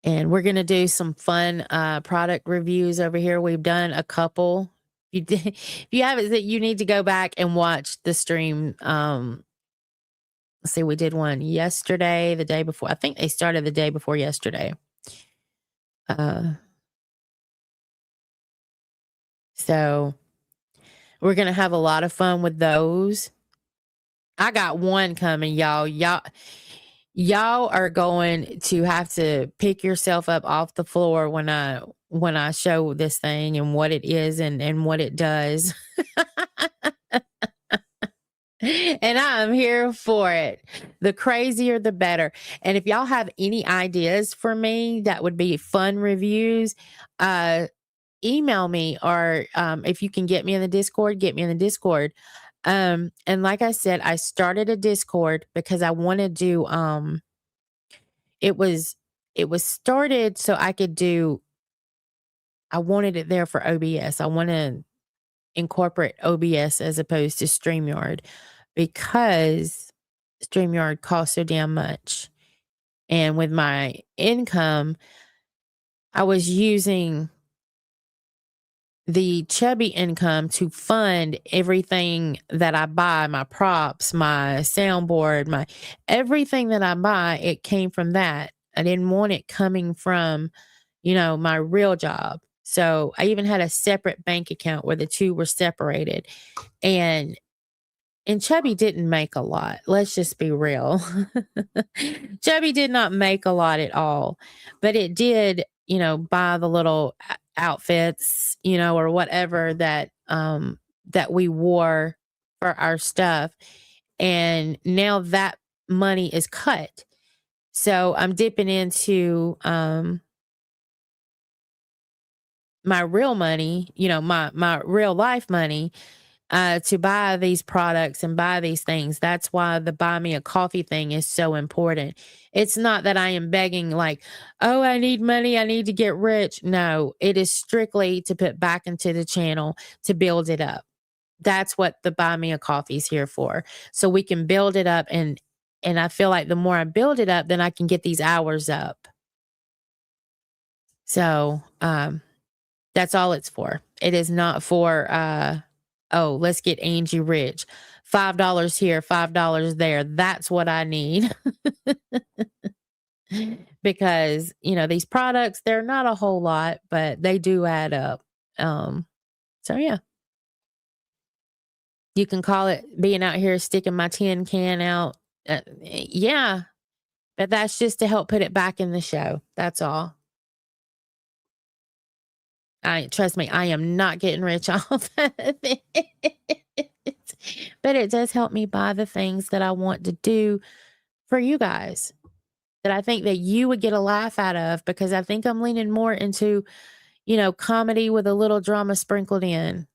Speaker 2: and we're gonna do some fun product reviews over here. We've done a couple. If you haven't, you need to go back and watch the stream. Let's see, we did one yesterday, the day before. I think they started the day before yesterday. So we're gonna have a lot of fun with those. I got one coming, y'all. Y'all are going to have to pick yourself up off the floor when I show this thing and what it is and what it does. And I'm here for it. The crazier, the better. And if y'all have any ideas for me that would be fun reviews, email me, or if you can get me in the Discord, get me in the Discord. And like I said, I started a Discord because I wanted to it was started so I wanted it there for OBS. I want to incorporate OBS as opposed to StreamYard, because StreamYard costs so damn much. And with my income, I was using the chubby income to fund everything that I buy, my props, my soundboard, everything that I buy, it came from that. I didn't want it coming from, my real job. So I even had a separate bank account where the two were separated. And Chubby didn't make a lot. Let's just be real. Chubby did not make a lot at all, but it did, buy the little outfits, or whatever that we wore for our stuff. And now that money is cut. So I'm dipping into my real money, my real life money, to buy these products and buy these things. That's why the buy me a coffee thing is so important. It's not that I am begging like, oh, I need money, I need to get rich. No, it is strictly to put back into the channel to build it up. That's what the buy me a coffee is here for. So we can build it up, and I feel like the more I build it up, then I can get these hours up. So, that's all it's for. It is not for, oh, let's get Angie rich. $5 here, $5 there. That's what I need. because, these products, they're not a whole lot, but they do add up. So yeah, you can call it being out here sticking my tin can out. Yeah, but that's just to help put it back in the show. That's all. Trust me, I am not getting rich off of it. But it does help me buy the things that I want to do for you guys, that I think that you would get a laugh out of, because I think I'm leaning more into, comedy with a little drama sprinkled in.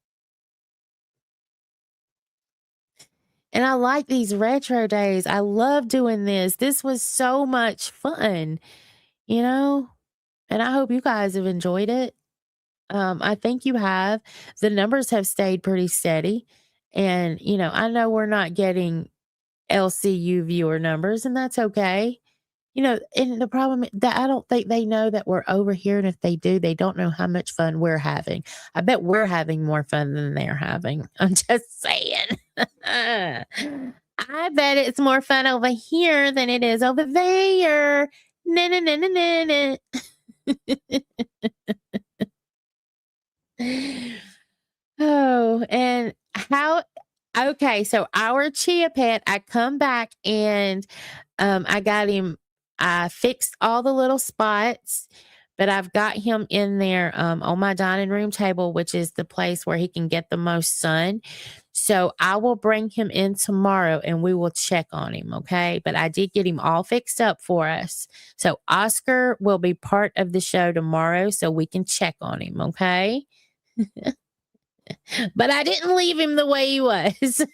Speaker 2: And I like these retro days. I love doing this. This was so much fun, and I hope you guys have enjoyed it. I think you have. The numbers have stayed pretty steady. And, I know we're not getting LCU viewer numbers, and that's okay. And the problem that I don't think they know that we're over here. And if they do, they don't know how much fun we're having. I bet we're having more fun than they're having. I'm just saying. I bet it's more fun over here than it is over there. Na, na, na, na, na, na. Oh, and okay, so our Chia Pet, I come back and I got him, I fixed all the little spots, but I've got him in there on my dining room table, which is the place where he can get the most sun. So I will bring him in tomorrow and we will check on him, okay? But I did get him all fixed up for us. So Oscar will be part of the show tomorrow so we can check on him, okay? But I didn't leave him the way he was.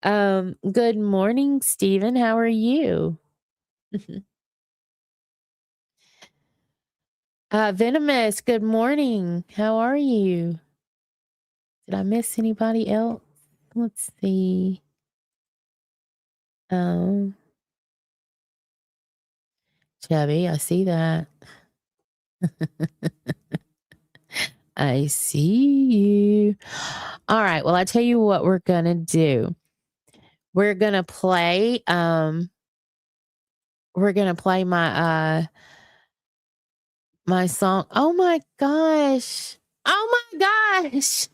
Speaker 2: Good morning, Stephen. How are you? Venomous, good morning. How are you? Did I miss anybody else? Let's see. Chubby, I see that. I see you. All right. Well, I tell you what we're going to do. We're going to play, my song. Oh my gosh. Oh my gosh.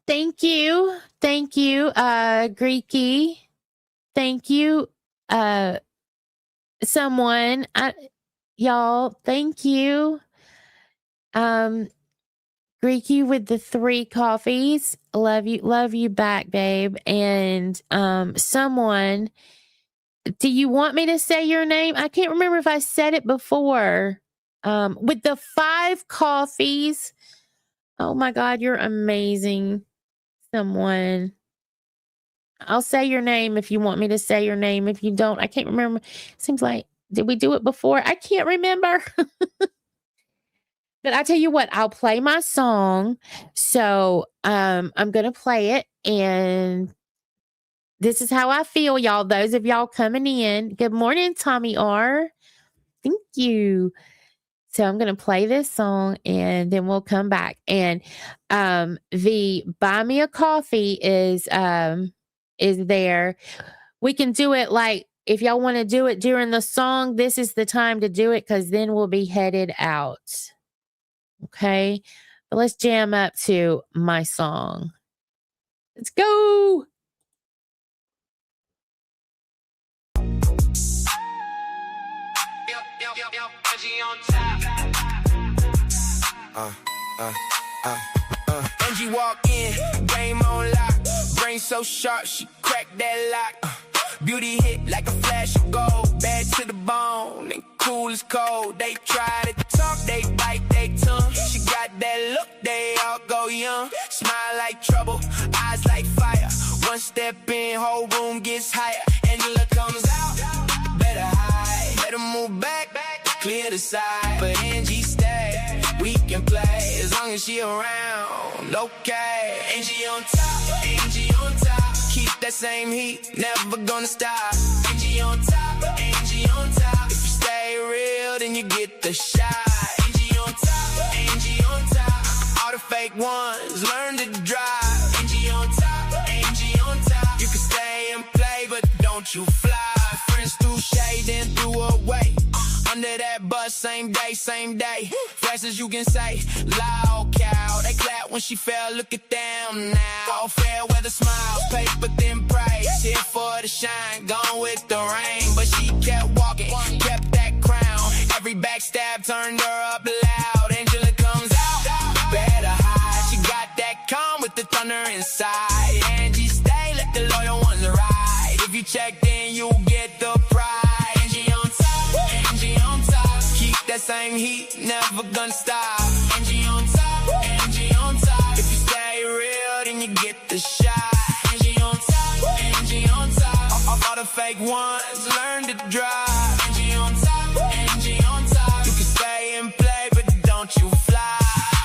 Speaker 2: Thank you. Thank you, Greeky. Thank you, someone. Y'all, thank you. Greeky with the 3 coffees. Love you back, babe. And someone, do you want me to say your name? I can't remember if I said it before. With the 5 coffees. Oh my God, you're amazing. Someone. I'll say your name if you want me to say your name. If you don't, I can't remember. Seems like, did we do it before? I can't remember. But I tell you what, I'll play my song. So I'm going to play it. And this is how I feel, y'all. Those of y'all coming in. Good morning, Tommy R. Thank you. So I'm going to play this song and then we'll come back. And the Buy Me a Coffee is there. We can do it like, if y'all want to do it during the song, this is the time to do it, because then we'll be headed out. Okay. But let's jam up to my song. Let's go.
Speaker 1: Angie walk in, game on lock. Brain so sharp, she cracked that lock. Beauty hit like a flash of gold. Bad to the bone and cool as cold. They try to talk, they bite their tongue. She got that look, they all go young. Smile like trouble, eyes like fire. One step in, whole room gets higher. Angela comes out, better hide. Better move back, clear the side. But Angie stay, we can play as long as she around. Okay, Angie on top, Angie on top. Keep that same heat, never gonna stop. Angie on top, Angie on top. If you stay real, then you get the shot. Angie on top, Angie on top. All the fake ones learn to drive. Angie on top, Angie on you fly. Friends threw shade, then threw away. Under that bus, same day, same day. Fast as you can say, loud cow. They clap when she fell, look at them now. Fair weather smiles, paper thin praise. Here for the shine, gone with the rain. But she kept walking, kept that crown. Every backstab turned her up loud. Angela comes out, better hide. She got that calm with the thunder inside. Angie stay, let the loyal ones ride. If you check, then you'll get the prize. Angie on top, Angie on top. Keep that same heat, never gonna stop. Angie on top, Angie on top. If you stay real, then you get the shot. Angie on top, Angie on top. All the fake ones learn to drive. Angie on top, Angie on top. You can stay and play, but don't you fly.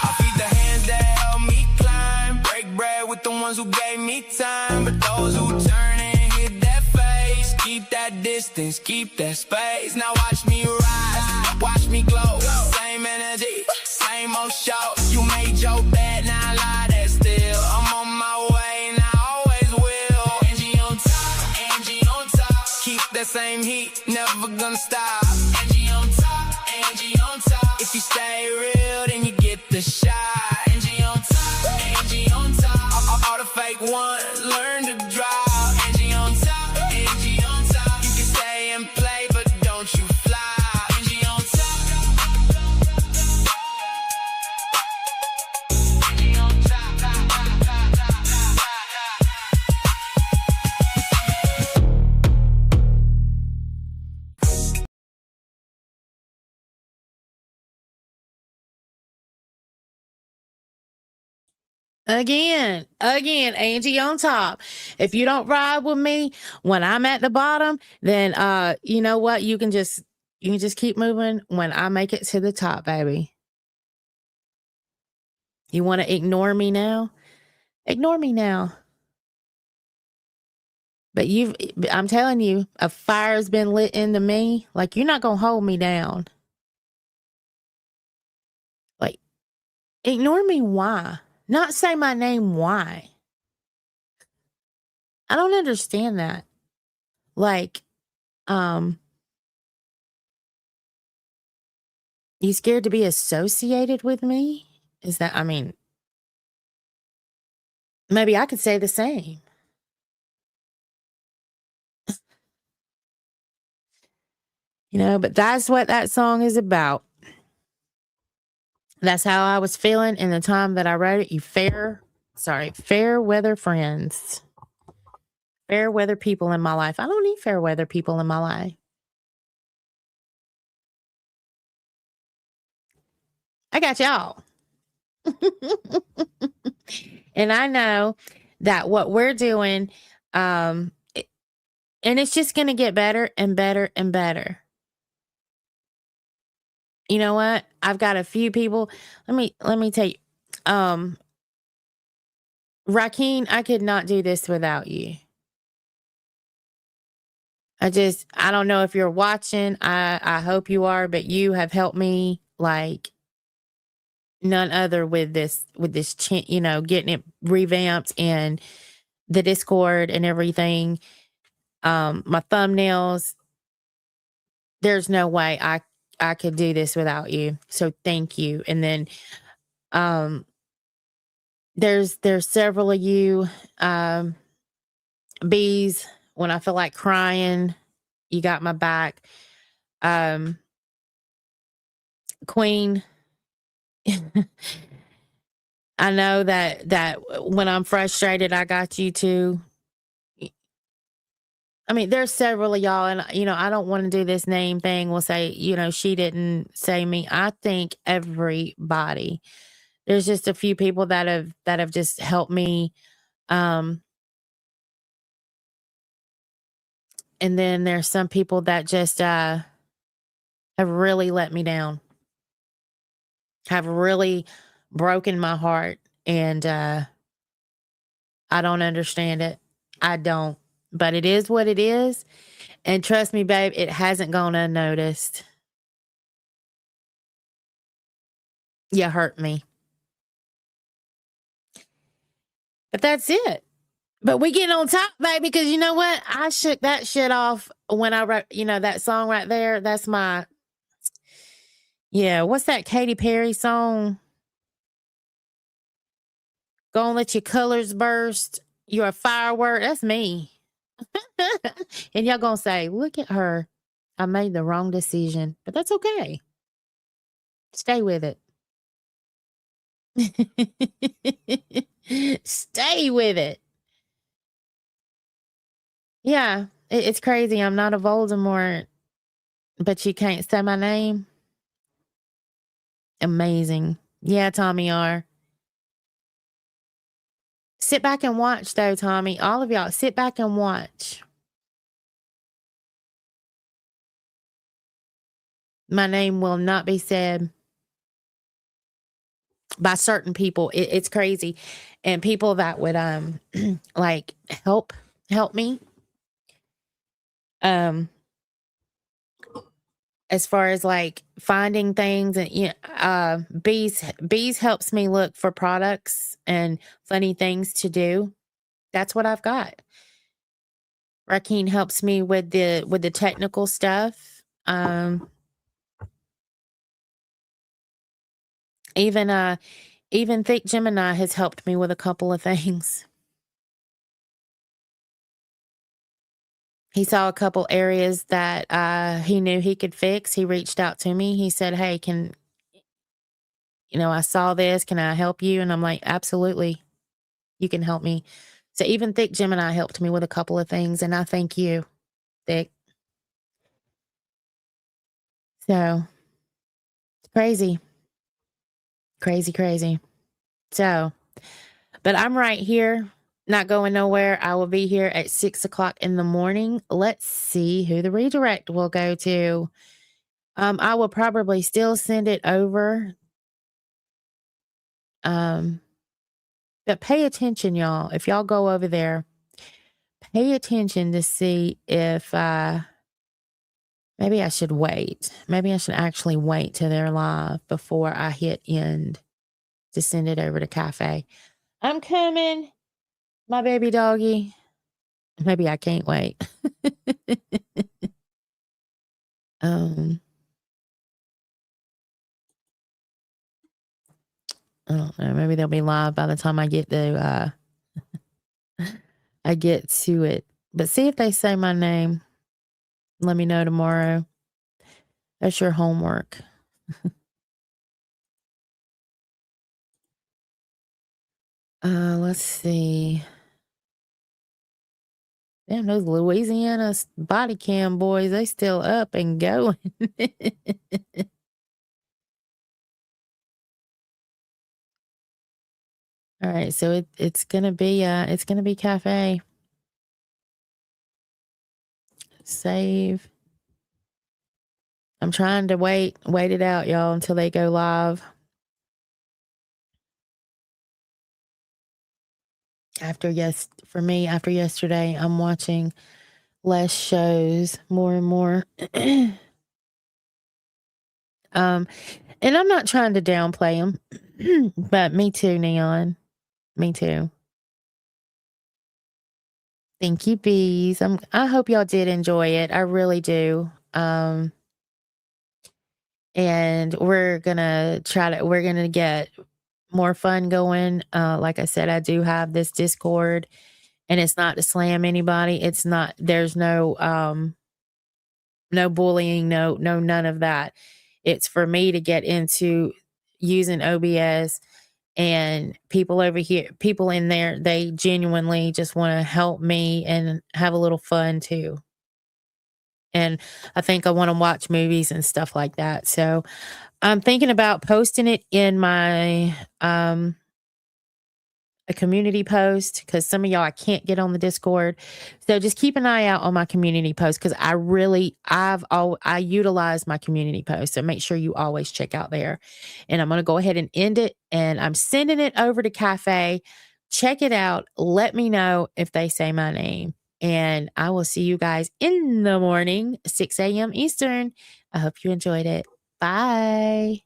Speaker 1: I'll feed the hands that help me climb. Break bread with the ones who gave me time. But those who turn and hit that face, keep that distance, keep that space. Now watch me rise, watch me glow. Same energy, same old show. You made your bed, now I lie that still. I'm on my way and I always will. Angie on top, Angie on top. Keep that same heat, never gonna stop. Angie on top, Angie on top. If you stay real, then you get the shot. Angie on top, Angie on top. All the fake ones learn to drive. Angie on top, Angie on top. You can stay and play, but don't you fly. Angie on top. Angie on top.
Speaker 2: Again, Angie on top. If you don't ride with me when I'm at the bottom, then you know what? You can just keep moving when I make it to the top, baby. You want to ignore me now? Ignore me now. But I'm telling you, a fire's been lit into me. Like, you're not gonna hold me down. Like, ignore me, why? Not say my name, why? I don't understand that. Like, you scared to be associated with me? Is that, I mean, maybe I could say the same. You know, but that's what that song is about. That's how I was feeling in the time that I wrote it. Fair weather friends. Fair weather people in my life. I don't need fair weather people in my life. I got y'all. And I know that what we're doing, and it's just going to get better and better and better. You know what? I've got a few people. Let me tell you, Rakeen, I could not do this without you. I don't know if you're watching. I hope you are, but you have helped me like none other with this, you know, getting it revamped and the Discord and everything. My thumbnails. There's no way I could do this without you. So thank you. And then there's several of you bees, when I feel like crying, you got my back. Queen, I know that when I'm frustrated, I got you too. I mean, there's several of y'all, and you know, I don't want to do this name thing. We'll say, you know, she didn't say me. I think everybody. There's just a few people that have just helped me. And then there's some people that just have really let me down. Have really broken my heart, and I don't understand it. I don't. But it is what it is. And trust me, babe, it hasn't gone unnoticed. You hurt me. But that's it. But we getting on top, baby, because you know what? I shook that shit off when I wrote, that song right there. That's my, what's that Katy Perry song? Gonna let your colors burst. You're a firework. That's me. And y'all gonna say, look at her. I made the wrong decision, but that's okay. Stay with it. Stay with it. Yeah, it's crazy. I'm not a Voldemort, but you can't say my name. Amazing. Yeah, Tommy R. Sit back and watch, though, Tommy. All of y'all, sit back and watch. My name will not be said by certain people. It's crazy. And people that would like help me. As far as like finding things, and bees helps me look for products and funny things to do. That's what I've got. Rakeen helps me with the technical stuff. Even Thick Gemini has helped me with a couple of things. He saw a couple areas that he knew he could fix. He reached out to me. He said, hey, I saw this. Can I help you? And I'm like, absolutely. You can help me. So even Thick Gemini helped me with a couple of things. And I thank you, Thick. So it's crazy. Crazy, crazy. So, but I'm right here, not going nowhere. I will be here at 6:00 in the morning. Let's see who the redirect will go to. I will probably still send it over. But pay attention, y'all. If y'all go over there, pay attention to see if maybe I should wait. Maybe I should actually wait till they're live before I hit end to send it over to Cafe. I'm coming, my baby doggy. Maybe I can't wait. I don't know. Maybe they'll be live by the time I get to it. But see if they say my name. Let me know tomorrow. That's your homework. Let's see. Damn, those Louisiana body cam boys, they still up and going. All right, so it's gonna be Cafe. Save. I'm trying to wait it out, y'all, until they go live. After yesterday, I'm watching less shows, more and more. And I'm not trying to downplay them, but me too, Neon. Me too. Thank you, bees. I hope y'all did enjoy it. I really do. And we're gonna get more fun going. Like I said, I do have this Discord, and it's not to slam anybody. It's not. There's no bullying, no none of that. It's for me to get into using OBS, and people in there, they genuinely just want to help me and have a little fun too. And I think I want to watch movies and stuff like that. So I'm thinking about posting it in my a community post, because some of y'all, I can't get on the Discord. So just keep an eye out on my community post, because I utilize my community post. So make sure you always check out there. And I'm going to go ahead and end it. And I'm sending it over to Cafe. Check it out. Let me know if they say my name. And I will see you guys in the morning, 6 a.m. Eastern. I hope you enjoyed it. Bye.